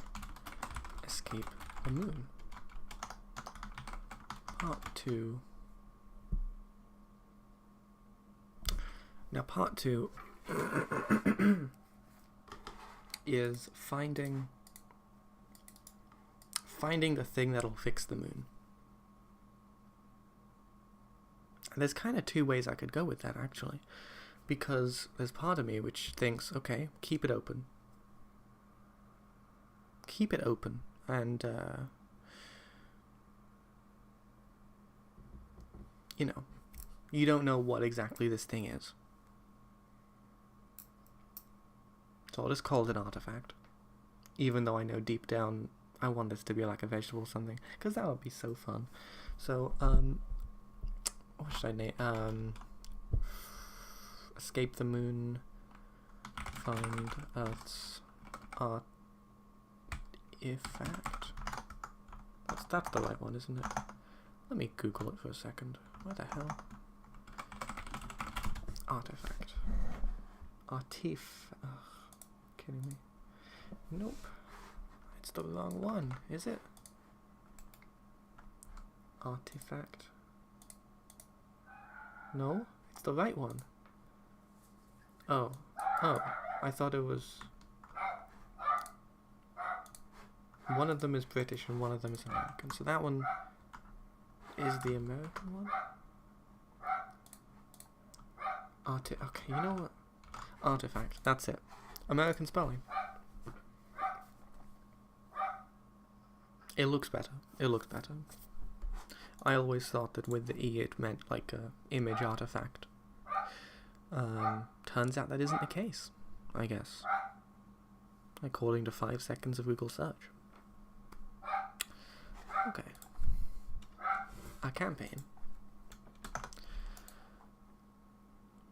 escape the moon. Part 2. Now part 2 is finding the thing that'll fix the moon. And there's kind of two ways I could go with that, actually. Because there's part of me which thinks, okay, keep it open. Keep it open. And, you know, you don't know what exactly this thing is. So I'll just call it an artifact. Even though I know deep down I want this to be like a vegetable or something. Because that would be so fun. So, what should I name? Escape the moon. Find Earth's artifact. That's the right one, isn't it? Let me Google it for a second. What the hell? Artifact. Kidding me? Nope. It's the wrong one, is it? Artifact. No, it's the right one. Oh, I thought it was... One of them is British and one of them is American. So that one is the American one? Okay, you know what? Artifact, that's it. American spelling. It looks better. It looks better. I always thought that with the E it meant like a image artifact. Turns out that isn't the case, I guess. According to 5 seconds of Google search. Okay. A campaign.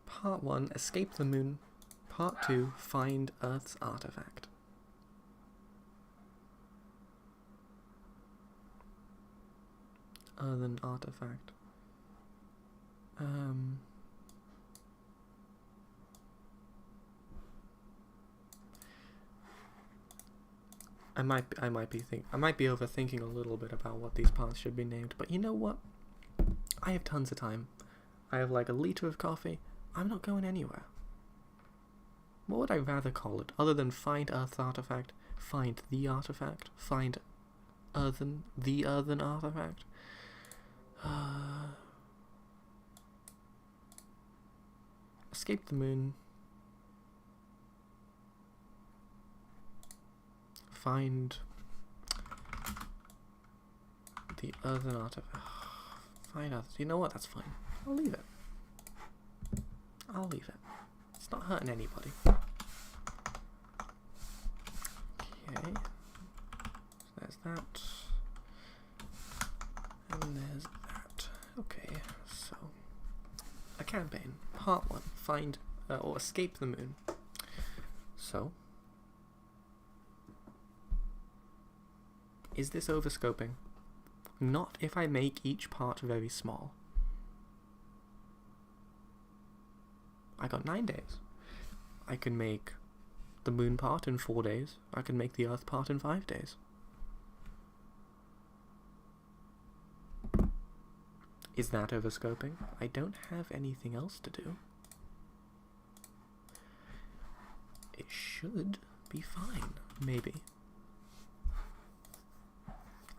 Part 1, escape the moon. Part 2, find Earth's artifact. Earthen artifact. I might be overthinking a little bit about what these parts should be named, but you know what? I have tons of time. I have like a liter of coffee. I'm not going anywhere. What would I rather call it, other than find Earth's artifact, find the artifact, find the earthen artifact? Escape the moon. Find the earthen artifact. Find Earth. You know what? That's fine. I'll leave it. I'll leave it. It's not hurting anybody. Okay. So there's that. And there's that. Okay, so a campaign. Part 1. Find or escape the moon. So, is this overscoping? Not if I make each part very small. I got 9 days. I can make the moon part in 4 days. I can make the earth part in 5 days. Is that overscoping? I don't have anything else to do. It should be fine, maybe.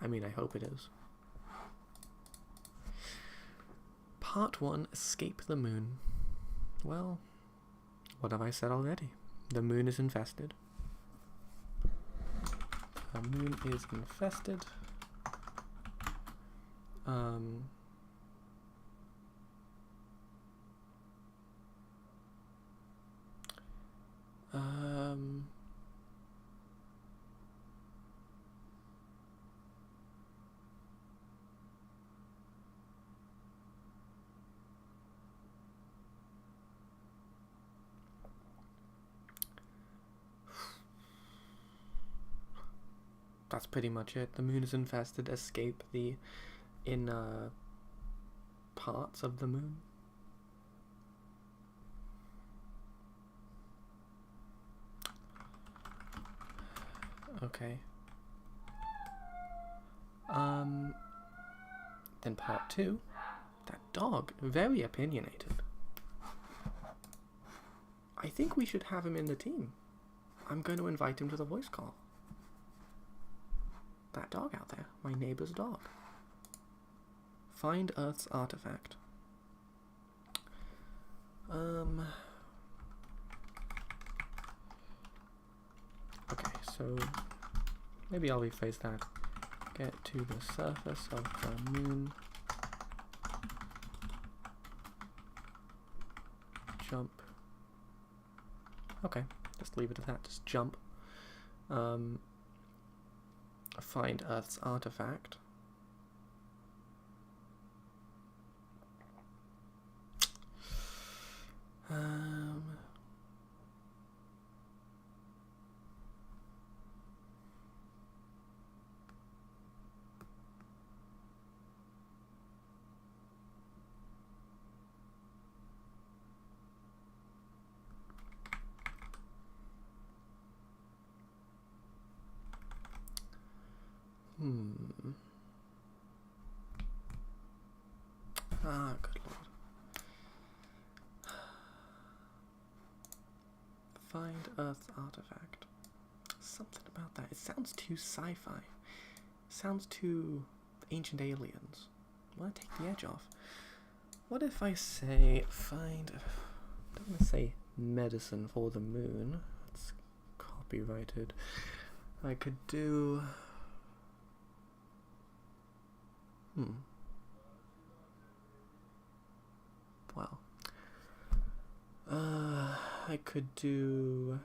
I mean, I hope it is. Part 1, escape the moon. Well, what have I said already? The moon is infested. The moon is infested. that's pretty much it. The moon is infested. Escape the inner parts of the moon. Okay. Then part 2. That dog, very opinionated. I think we should have him in the team. I'm going to invite him to the voice call. That dog out there, my neighbor's dog. Find Earth's artifact. Okay, so maybe I'll rephrase that. Get to the surface of the moon. Jump. Okay, just leave it at that. Just jump. Find Earth's artifact. Ah, good lord. Find Earth's artifact. Something about that. It sounds too sci-fi. Sounds too ancient aliens. I want to take the edge off. What if I say find... I don't want to say medicine for the moon. It's copyrighted. I could do... Well, I could do...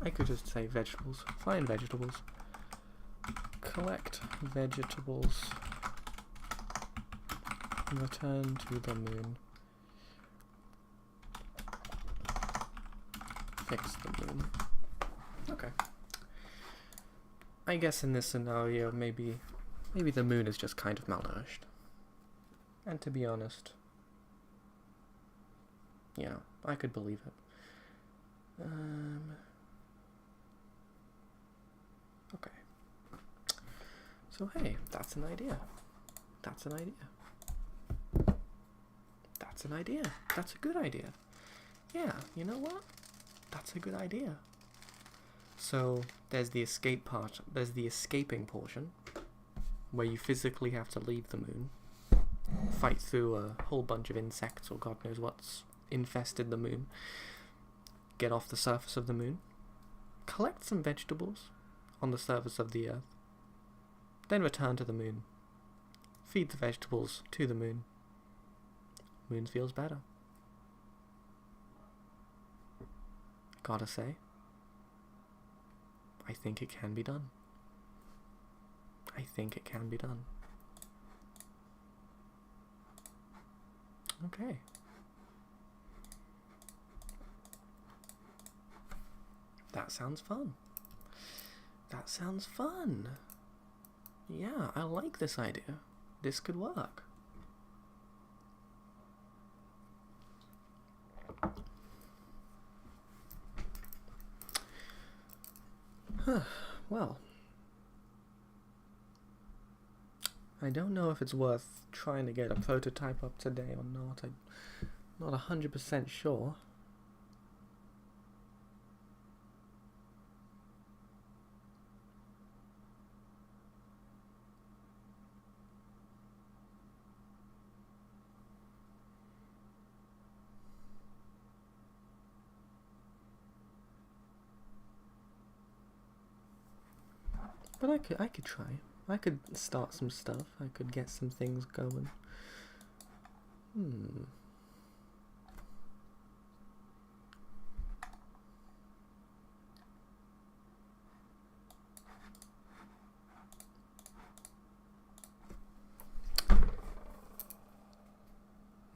I could just say vegetables. Find vegetables. Collect vegetables. Return to the moon. Fix the moon. Okay. I guess in this scenario, maybe the moon is just kind of malnourished. And to be honest, yeah, I could believe it. Okay. So hey, that's an idea. That's an idea. That's an idea. That's a good idea. Yeah, you know what? That's a good idea. So there's the escape part. There's the escaping portion, where you physically have to leave the moon, fight through a whole bunch of insects or God knows what's infested the moon, get off the surface of the moon, collect some vegetables on the surface of the Earth, then return to the moon, feed the vegetables to the moon. Moon feels better. Gotta say, I think it can be done. I think it can be done. Okay. That sounds fun. That sounds fun. Yeah, I like this idea. This could work. Well, I don't know if it's worth trying to get a prototype up today or not. I'm not 100% sure. But I could try. I could start some stuff. I could get some things going. Hmm.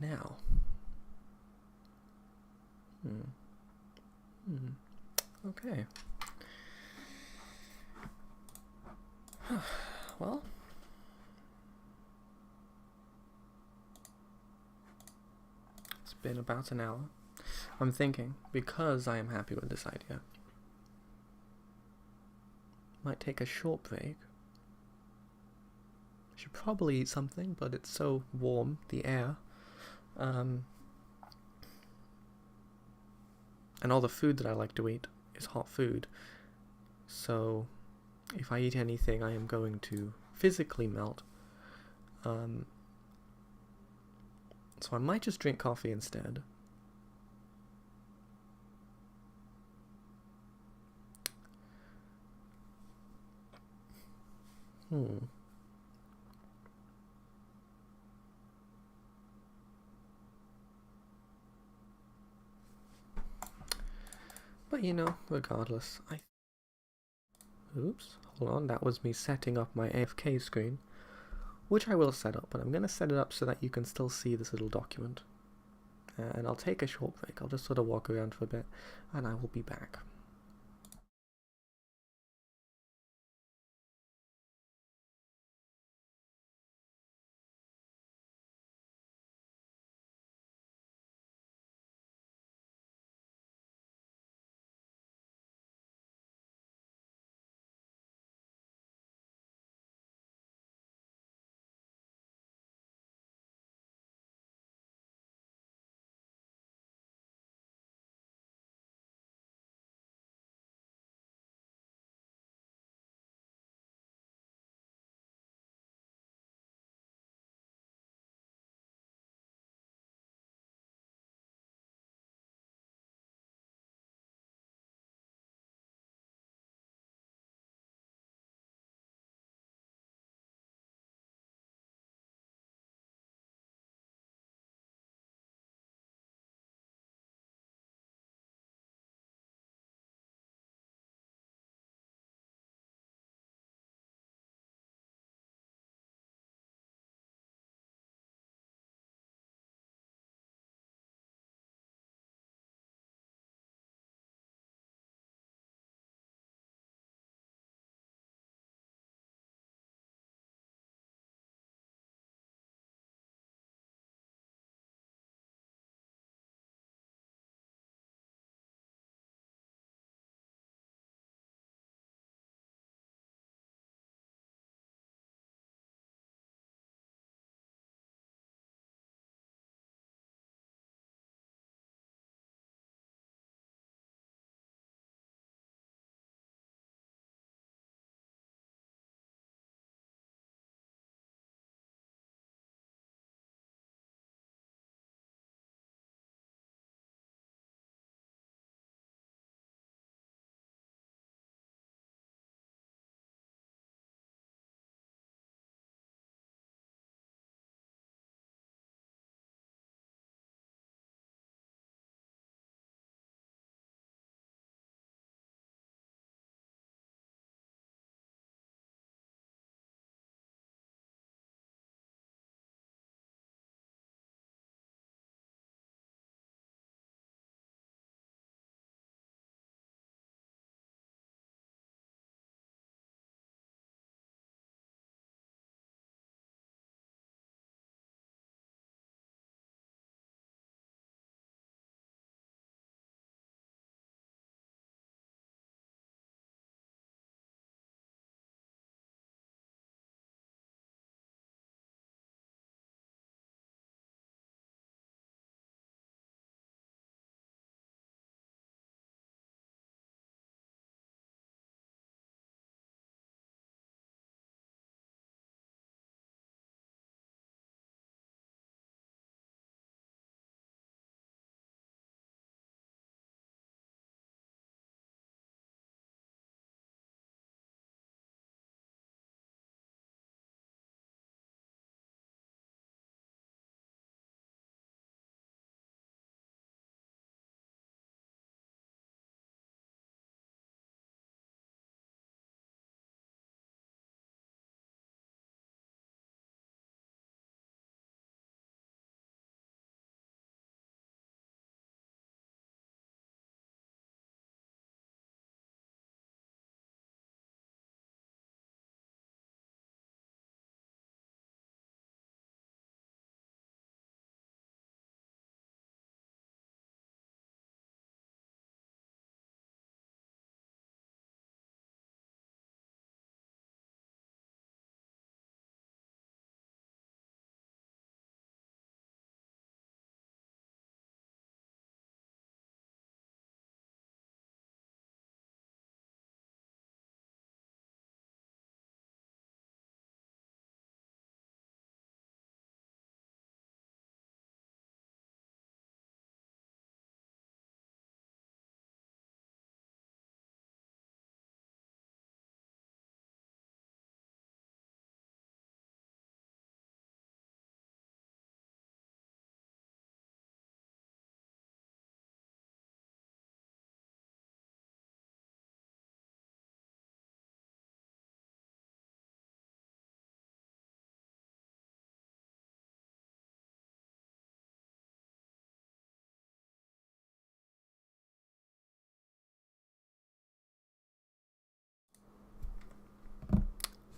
Now. Okay. Well. It's been about an hour. I'm thinking, because I am happy with this idea, might take a short break. Should probably eat something, but it's so warm, the air. And all the food that I like to eat is hot food. So if I eat anything, I am going to physically melt. So I might just drink coffee instead. But you know, regardless, oops, hold on, that was me setting up my AFK screen, which I will set up, but I'm going to set it up so that you can still see this little document. And I'll take a short break, I'll just sort of walk around for a bit, and I will be back.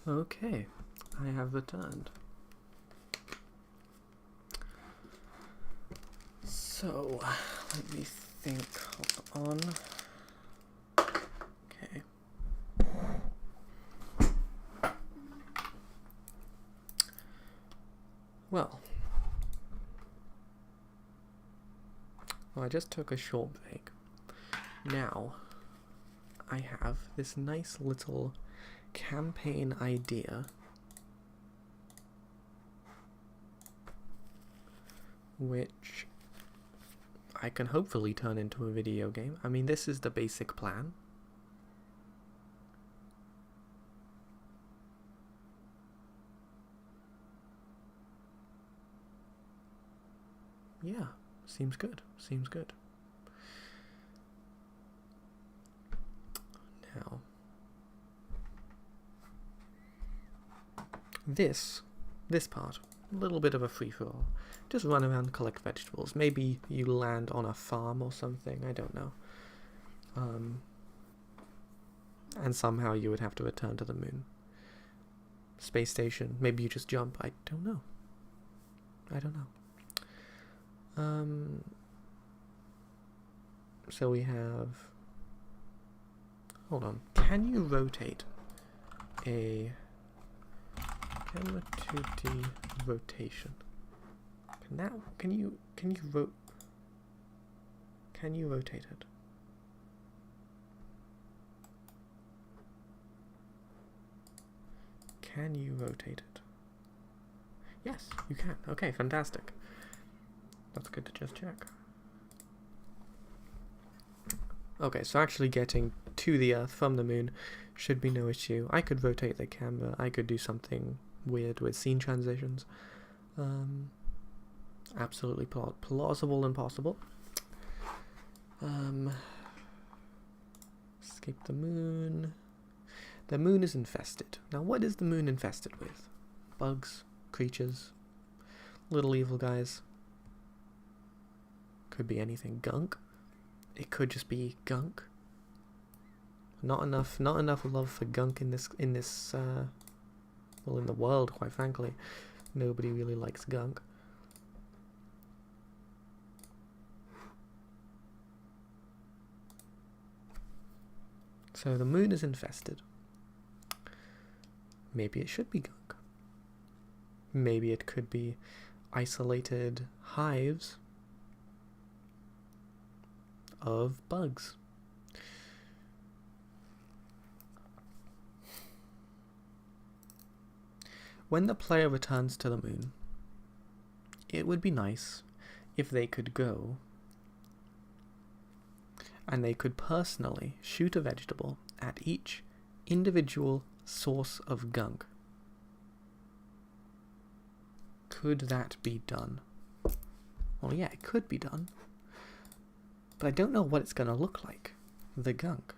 Okay, I have returned. So, let me think. Hold on. Okay. Well, I just took a short break. Now, I have this nice little campaign idea which I can hopefully turn into a video game. I mean, this is the basic plan. Yeah, seems good. Seems good. Now, this part, a little bit of a free-for-all. Just run around and collect vegetables. Maybe you land on a farm or something, I don't know. And somehow you would have to return to the moon. Space station, maybe you just jump, I don't know. I don't know. So we have... Hold on. Can you rotate a... Camera 2D rotation? Can you rotate it? Can you rotate it? Yes, you can. Okay, fantastic. That's good to just check. Okay, so actually getting to the Earth from the moon should be no issue. I could rotate the camera. I could do something weird with scene transitions. Absolutely plausible and possible. Escape the moon. The moon is infested. Now, what is the moon infested with? Bugs, creatures, little evil guys. Could be anything. Gunk. It could just be gunk. Not enough love for gunk in this well, in the world, quite frankly. Nobody really likes gunk. So the moon is infested. Maybe it should be gunk. Maybe it could be isolated hives of bugs. When the player returns to the moon, it would be nice if they could go and they could personally shoot a vegetable at each individual source of gunk. Could that be done? Well, yeah, it could be done. But I don't know what it's going to look like. The gunk.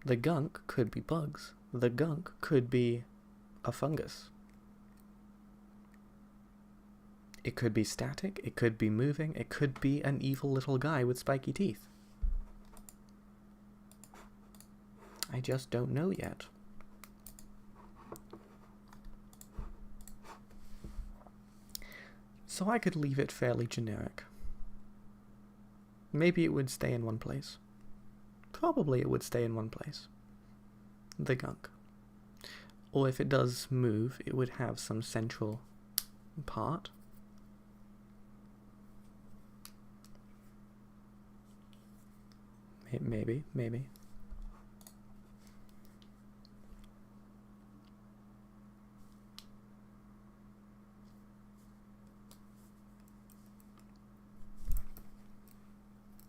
The gunk could be bugs. The gunk could be a fungus. It could be static, it could be moving, it could be an evil little guy with spiky teeth. I just don't know yet. So I could leave it fairly generic. Maybe it would stay in one place. Probably it would stay in one place. The gunk. Or if it does move, it would have some central part. Maybe.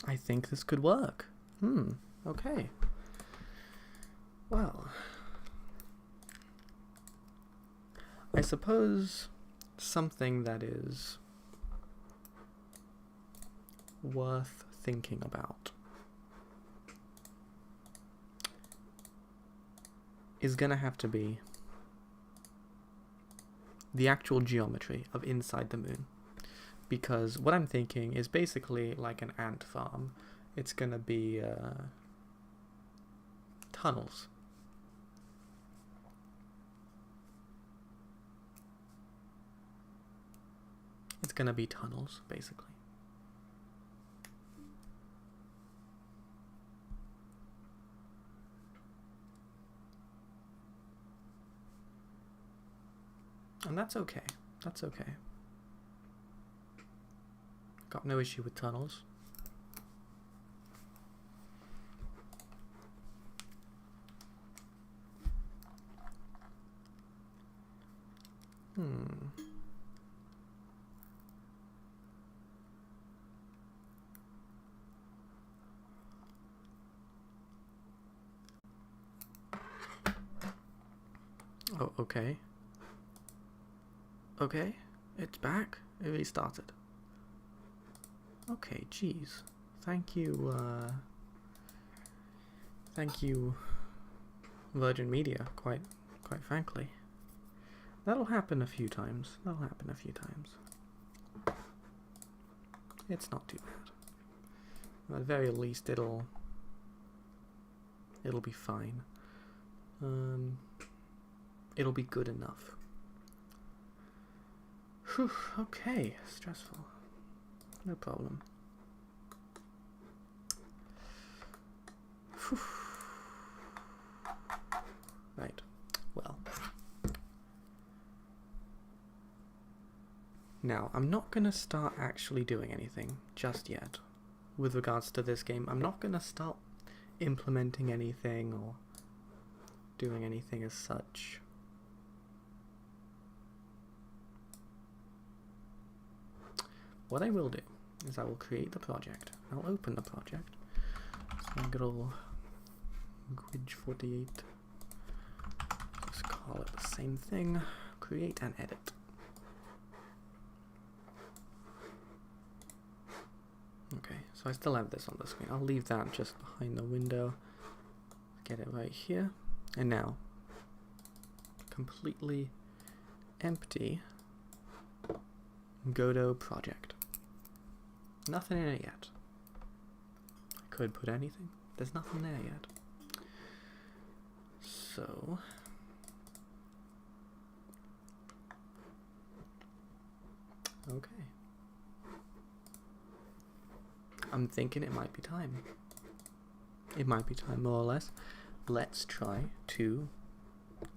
I think this could work. Okay. Well, I suppose something that is worth thinking about is gonna have to be the actual geometry of inside the moon. Because what I'm thinking is basically like an ant farm. It's gonna be tunnels. It's gonna be tunnels, basically. And that's okay. That's okay. Got no issue with tunnels. Oh, okay. Okay, it's back. It restarted. Okay, geez. Thank you, Virgin Media, quite frankly. That'll happen a few times. It's not too bad. At the very least, it'll be fine. It'll be good enough. Whew, okay, stressful. No problem. Whew. Right, well. Now, I'm not going to start actually doing anything just yet with regards to this game. I'm not going to start implementing anything or doing anything as such. What I will do is I will create the project. I'll open the project. So my good old GWJ48. Just call it the same thing. Create and edit. Okay, so I still have this on the screen. I'll leave that just behind the window. Get it right here. And now, completely empty Godot project. Nothing in it yet. I could put anything. There's nothing there yet. So okay. I'm thinking it might be time. It might be time, more or less. Let's try to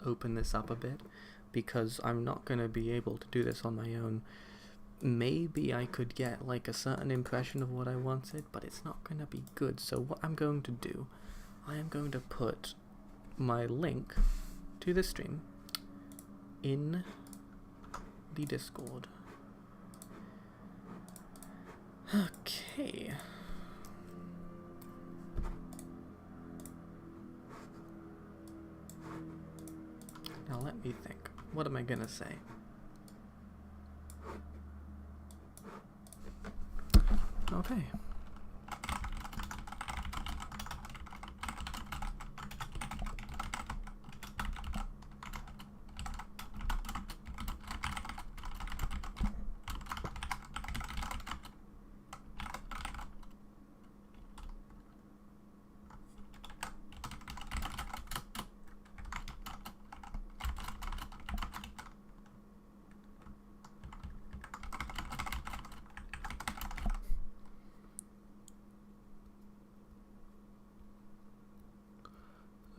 open this up a bit, because I'm not going to be able to do this on my own. Maybe I could get like a certain impression of what I wanted, but it's not going to be good. So what I'm going to do, I am going to put my link to the stream in the Discord. Okay. Now let me think. What am I gonna say? Okay.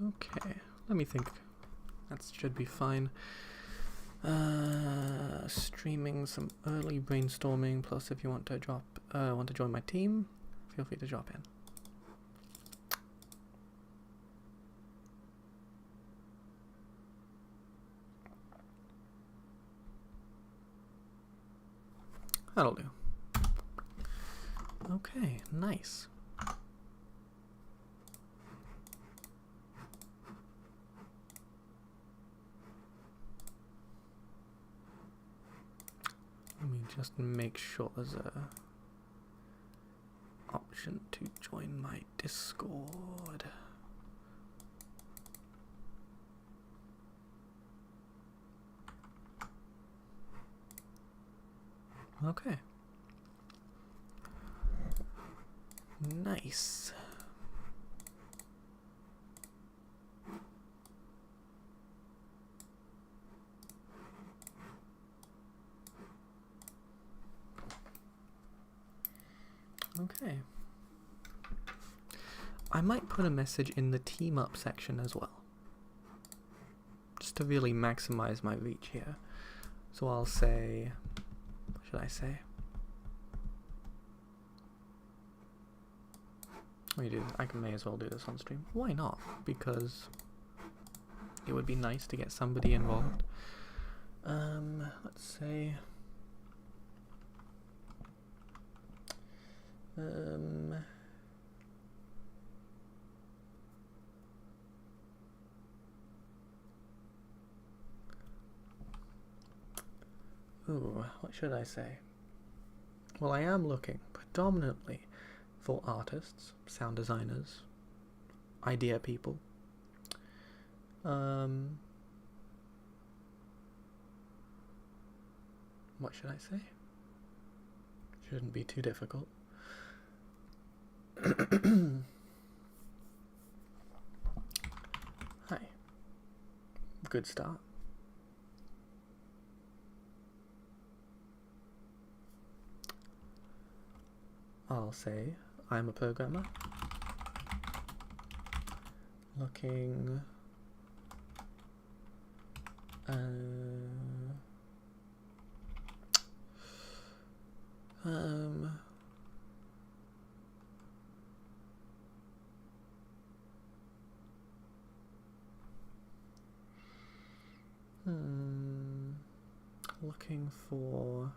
Okay, let me think. That should be fine. Streaming some early brainstorming. Plus, if you want to join my team, feel free to drop in. That'll do. Okay, nice. Let me just make sure there's a option to join my Discord. Okay. Nice. Okay. I might put a message in the team up section as well, just to really maximize my reach here. So I'll say, what should I say? I may as well do this on stream. Why not? Because it would be nice to get somebody involved. Let's say, ooh, what should I say? Well, I am looking predominantly for artists, sound designers, idea people. What should I say? Shouldn't be too difficult. Hi. Good start. I'll say I'm a programmer looking looking for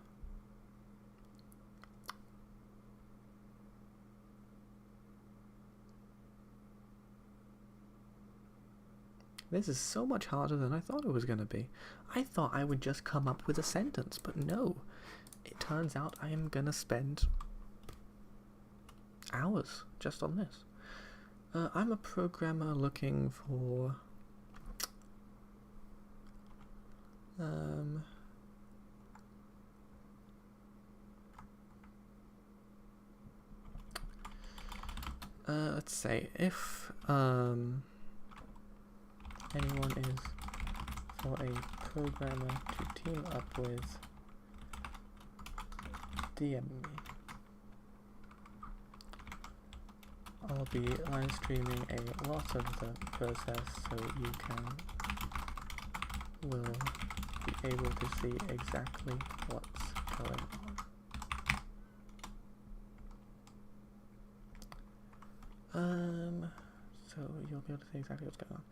This is so much harder than I thought it was going to be. I thought I would just come up with a sentence, but no. It turns out I am going to spend hours just on this. I'm a programmer looking for let's say if anyone is for a programmer to team up with, DM me. I'll be live streaming a lot of the process so you will be able to see exactly what's going on. So you'll be able to see exactly what's going on.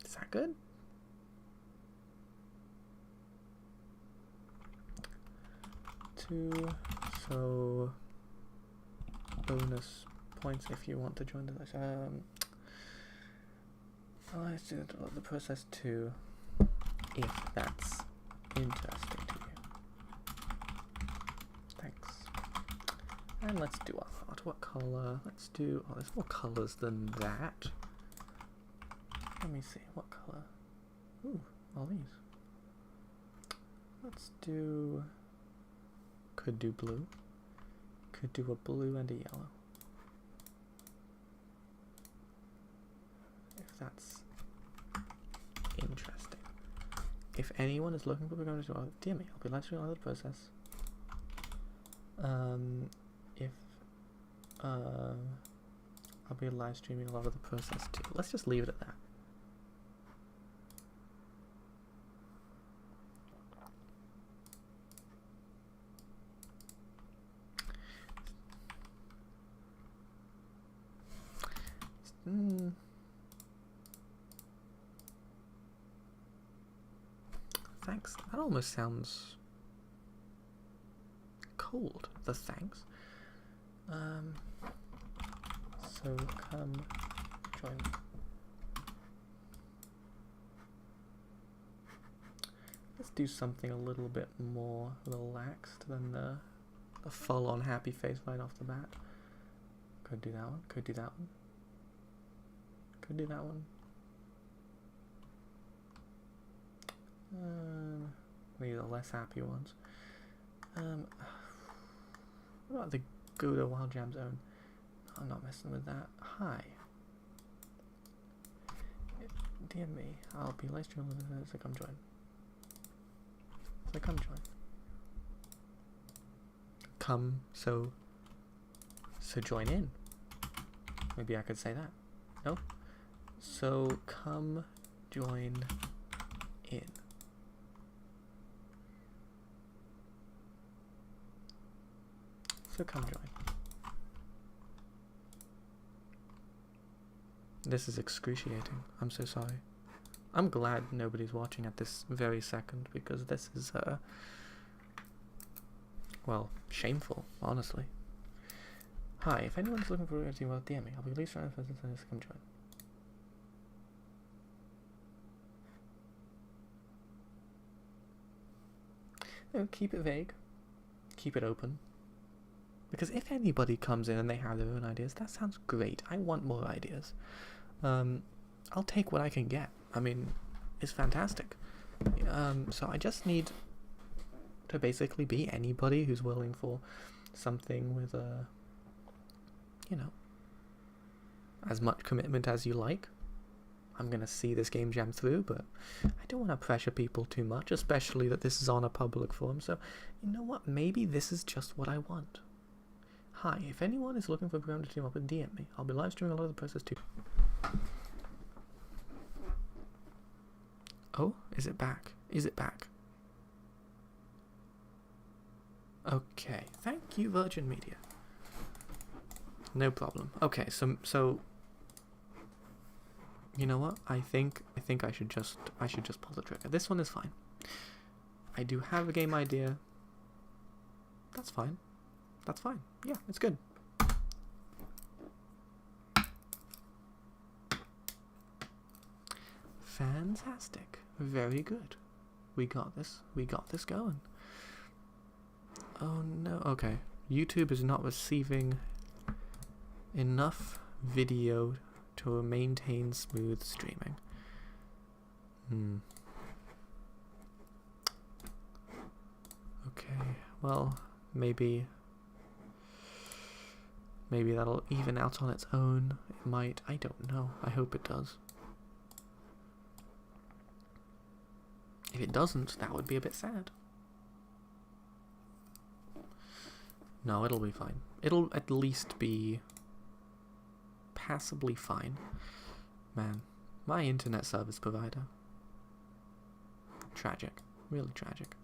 Is that good? So bonus points if you want to join the let's do the process 2 if that's interesting to you. Thanks. And let's do our heart. What color? Let's do, oh, there's more colors than that. Let me see, what color? Ooh, all these. Let's do, could do blue. Could do a blue and a yellow. If that's interesting. If anyone is looking for programmers, DM me. I'll be live streaming all the process. I'll be live streaming a lot of the process too. Let's just leave it at that. Thanks. That almost sounds cold. The thanks. So come join me. Let's do something a little bit more relaxed than the full-on happy face right off the bat. Could do that one. Could do that one. Could do that one. These are the less happy ones. What about the Go to Wild Jam Zone? I'm not messing with that. Hi. DM me. I'll be live streaming with it, so come join. So come join. come, so join in. Maybe I could say that. No? So come join in. So come join. This is excruciating. I'm so sorry. I'm glad nobody's watching at this very second, because this is, well, shameful, honestly. Hi, if anyone's looking for a team, well, DM me. I'll be released from the first come join. No, keep it vague. Keep it open. Because if anybody comes in and they have their own ideas, that sounds great. I want more ideas. I'll take what I can get. I mean, it's fantastic. So I just need to basically be anybody who's willing for something with you know, as much commitment as you like. I'm gonna see this game jam through, but I don't want to pressure people too much, especially that this is on a public forum. So, you know what? Maybe this is just what I want. Hi, if anyone is looking for a program to team up with, DM me. I'll be live streaming a lot of the process too. Oh, is it back? Is it back? Okay, thank you, Virgin Media. No problem. Okay, so you know what? I think I should just pull the trigger. This one is fine. I do have a game idea. That's fine. That's fine. Yeah, it's good. Fantastic. Very good. We got this. We got this going. Oh no. Okay. YouTube is not receiving enough video to maintain smooth streaming. Okay. Well, maybe that'll even out on its own. It might. I don't know. I hope it does. If it doesn't, that would be a bit sad. No, it'll be fine. It'll at least be passably fine. Man, my internet service provider. Tragic. Really tragic.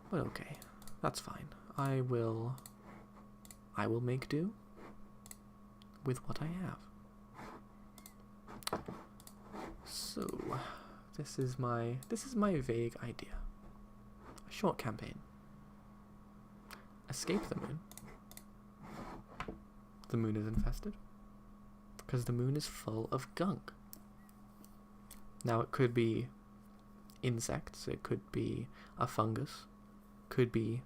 But okay. That's fine. I will make do with what I have. So, this is my vague idea. A short campaign. Escape the moon. The moon is infested. Because the moon is full of gunk. Now it could be insects, it could be a fungus, could be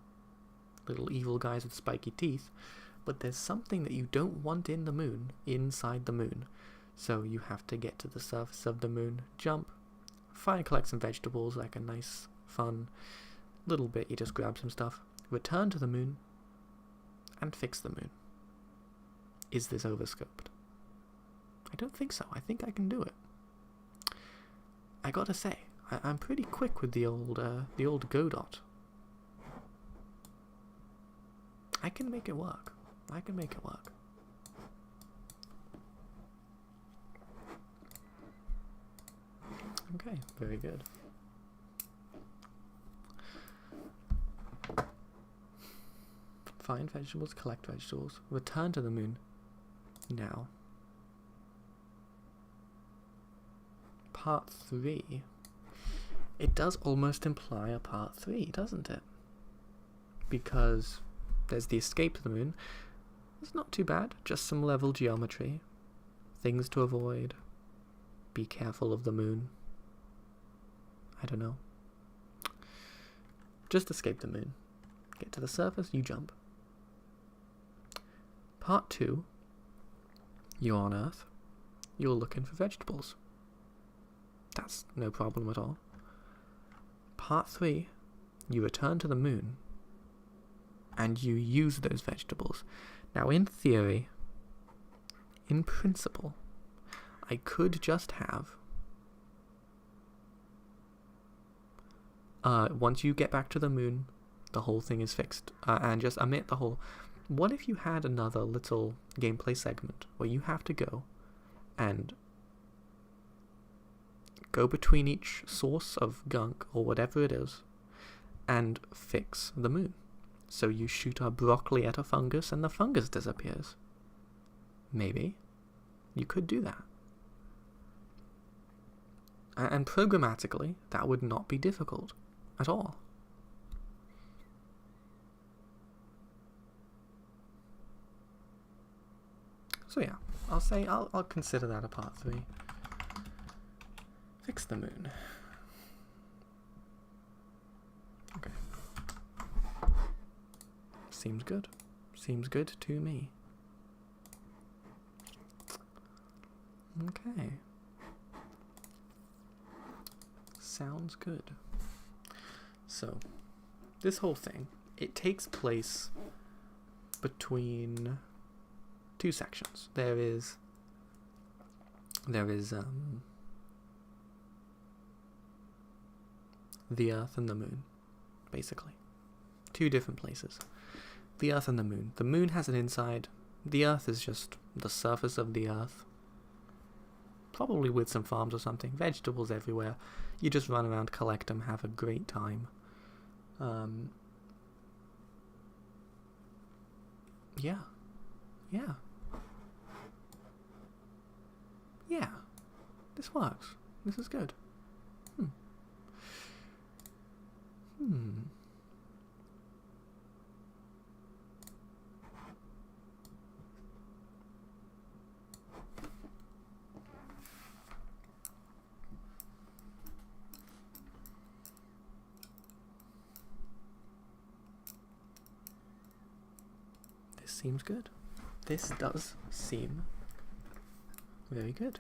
little evil guys with spiky teeth, but there's something that you don't want in the moon, inside the moon. So you have to get to the surface of the moon, jump, find and collect some vegetables, like a nice, fun little bit, you just grab some stuff, return to the moon, and fix the moon. Is this overscoped? I don't think so. I think I can do it. I gotta say, I'm pretty quick with the old Godot. I can make it work. I can make it work. Okay, very good. Find vegetables, collect vegetables, return to the moon. Now. Part 3. It does almost imply a part 3, doesn't it? Because there's the escape to the moon. It's not too bad, just some level geometry. Things to avoid. Be careful of the moon. I don't know. Just escape the moon. Get to the surface, you jump. Part 2. You're on Earth. You're looking for vegetables. That's no problem at all. Part 3. You return to the moon. And you use those vegetables. Now, in theory, in principle, I could just have... once you get back to the moon, the whole thing is fixed, and just omit the whole. What if you had another little gameplay segment where you have to go and go between each source of gunk or whatever it is and fix the moon? So you shoot a broccoli at a fungus and the fungus disappears. Maybe you could do that. And programmatically, that would not be difficult at all. So yeah, I'll say I'll consider that a part 3. Fix the moon. Okay. Seems good. Seems good to me. Okay. Sounds good. So, this whole thing, it takes place between 2 sections. There is the Earth and the Moon, basically. 2 different places. The Earth and the Moon. The Moon has an inside. The Earth is just the surface of the Earth. Probably with some farms or something. Vegetables everywhere. You just run around, collect them, have a great time. Yeah. Yeah. Yeah. This works. This is good. This seems good. This does seem very good.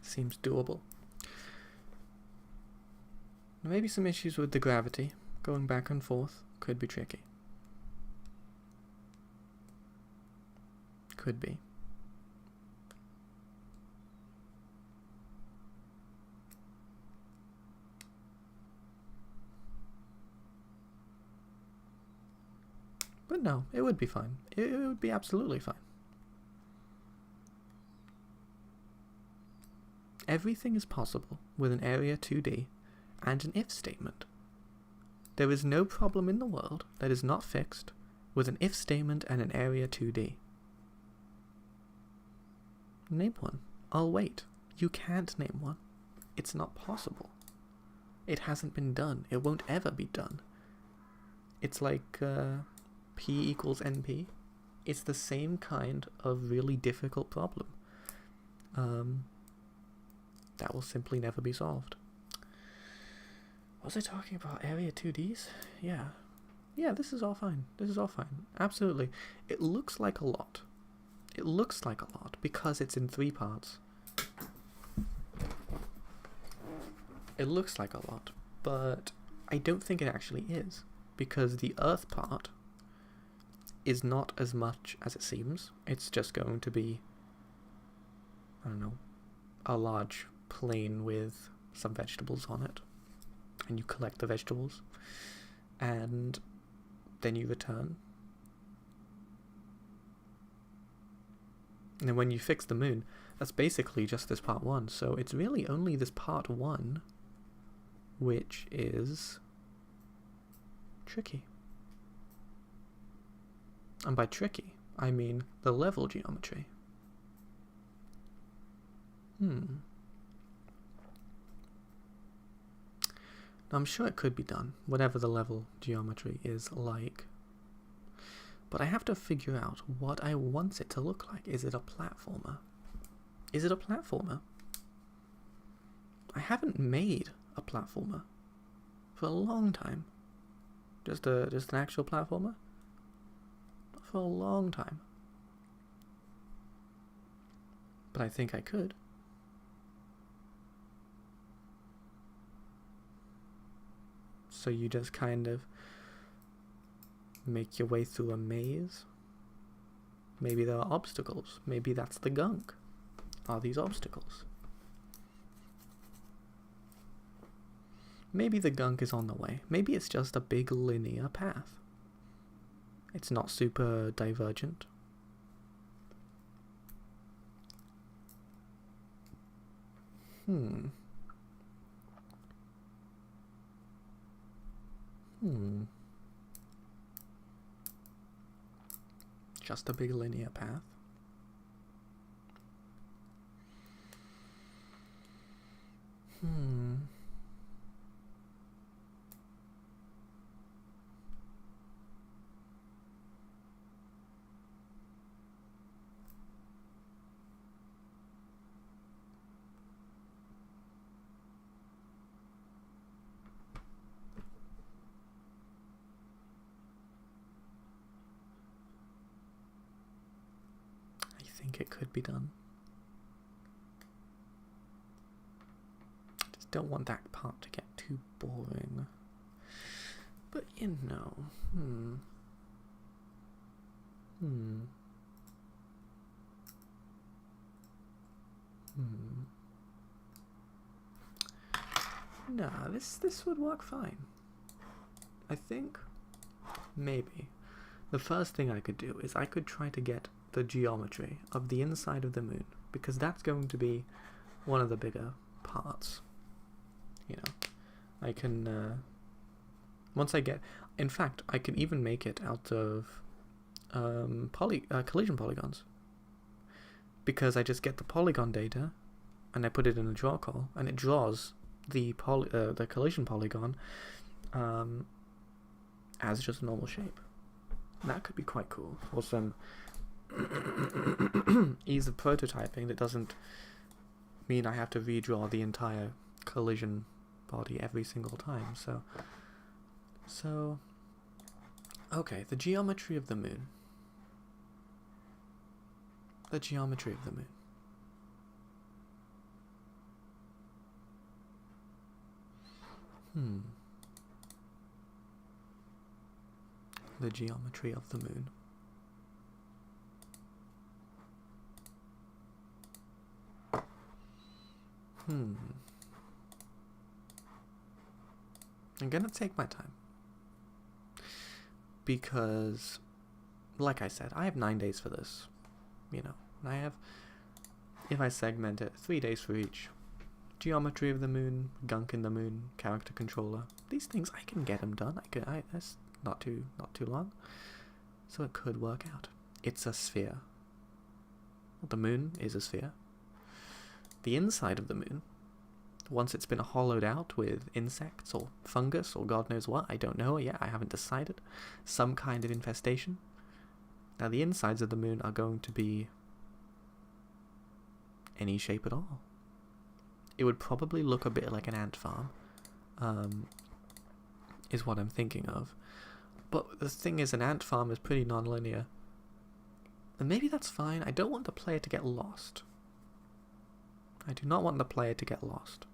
Seems doable. Maybe some issues with the gravity. Going back and forth could be tricky. Could be. But no, it would be fine. It would be absolutely fine. Everything is possible with an Area 2D and an if statement. There is no problem in the world that is not fixed with an if statement and an Area 2D. Name one. I'll wait. You can't name one. It's not possible. It hasn't been done. It won't ever be done. It's like P equals NP. It's the same kind of really difficult problem. That will simply never be solved. Was I talking about Area 2Ds? Yeah. Yeah, this is all fine. This is all fine. Absolutely. It looks like a lot. It looks like a lot because it's in 3 parts. It looks like a lot, but I don't think it actually is, because the Earth part is not as much as it seems. It's just going to be, I don't know, a large plane with some vegetables on it, and you collect the vegetables, and then you return. And then when you fix the moon, that's basically just this part 1, so it's really only this part 1 which is tricky. And by tricky, I mean the level geometry. Now, I'm sure it could be done, whatever the level geometry is like. But I have to figure out what I want it to look like. Is it a platformer? Is it a platformer? I haven't made a platformer for a long time. Just an actual platformer? For a long time. But I think I could. So you just kind of Make your way through a maze. Maybe there are obstacles. Maybe that's the gunk. Are these obstacles? Maybe the gunk is on the way. Maybe it's just a big linear path. It's not super divergent. Just a big linear path. I think it could be done. Just don't want that part to get too boring. But you know, No, this would work fine. I think maybe the first thing I could do is I could try to get the geometry of the inside of the moon, because that's going to be one of the bigger parts. You know, I can once I get, in fact, I can even make it out of collision polygons, because I just get the polygon data and I put it in a draw call and it draws the collision polygon as just a normal shape. That could be quite cool. Or some ease of prototyping that doesn't mean I have to redraw the entire collision body every single time. So okay, the geometry of the moon. The geometry of the moon. The geometry of the moon. I'm gonna take my time, because, like I said, I have 9 days for this, you know, and I have, if I segment it, 3 days for each. Geometry of the moon, gunk in the moon, character controller, these things, I can get them done. That's not too long, so it could work out. It's a sphere. The moon is a sphere. The inside of the moon, once it's been hollowed out with insects or fungus or God knows what, I don't know yet, I haven't decided, some kind of infestation. Now the insides of the moon are going to be any shape at all. It would probably look a bit like an ant farm, is what I'm thinking of. But the thing is, an ant farm is pretty non-linear. And maybe that's fine. I don't want the player to get lost. I do not want the player to get lost.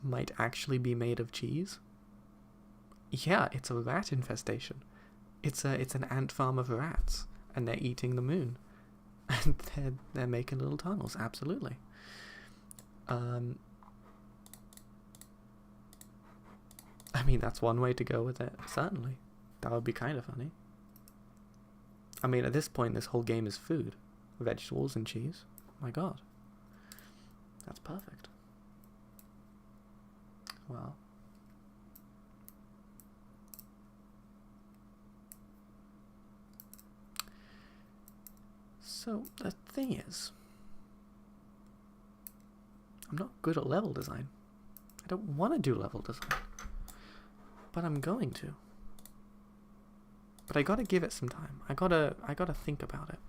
Might actually be made of cheese? Yeah, it's a rat infestation. It's an ant farm of rats, and they're eating the moon. And they're making little tunnels, absolutely. I mean, that's one way to go with it, certainly. That would be kind of funny. I mean, at this point, this whole game is food. Vegetables and cheese. My god. That's perfect. Well. So, the thing is, I'm not good at level design. I don't want to do level design. But I'm going to. But I gotta give it some time. I gotta think about it.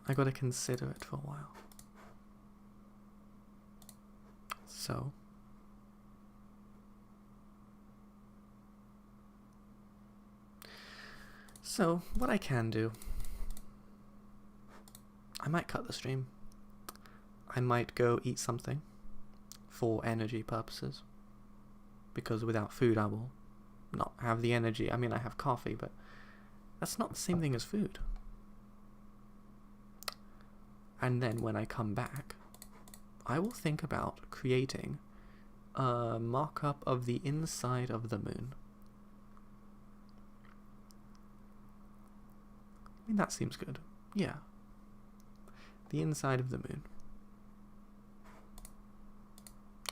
I gotta consider it for a while. So what I can do I might cut the stream. I might go eat something for energy purposes, because without food I will not have the energy. I mean, I have coffee, but that's not the same thing as food. And then when I come back, I will think about creating a mock-up of the inside of the moon. I mean, that seems good. Yeah. The inside of the moon.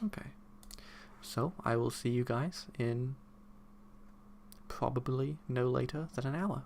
Okay. So, I will see you guys in probably no later than an hour.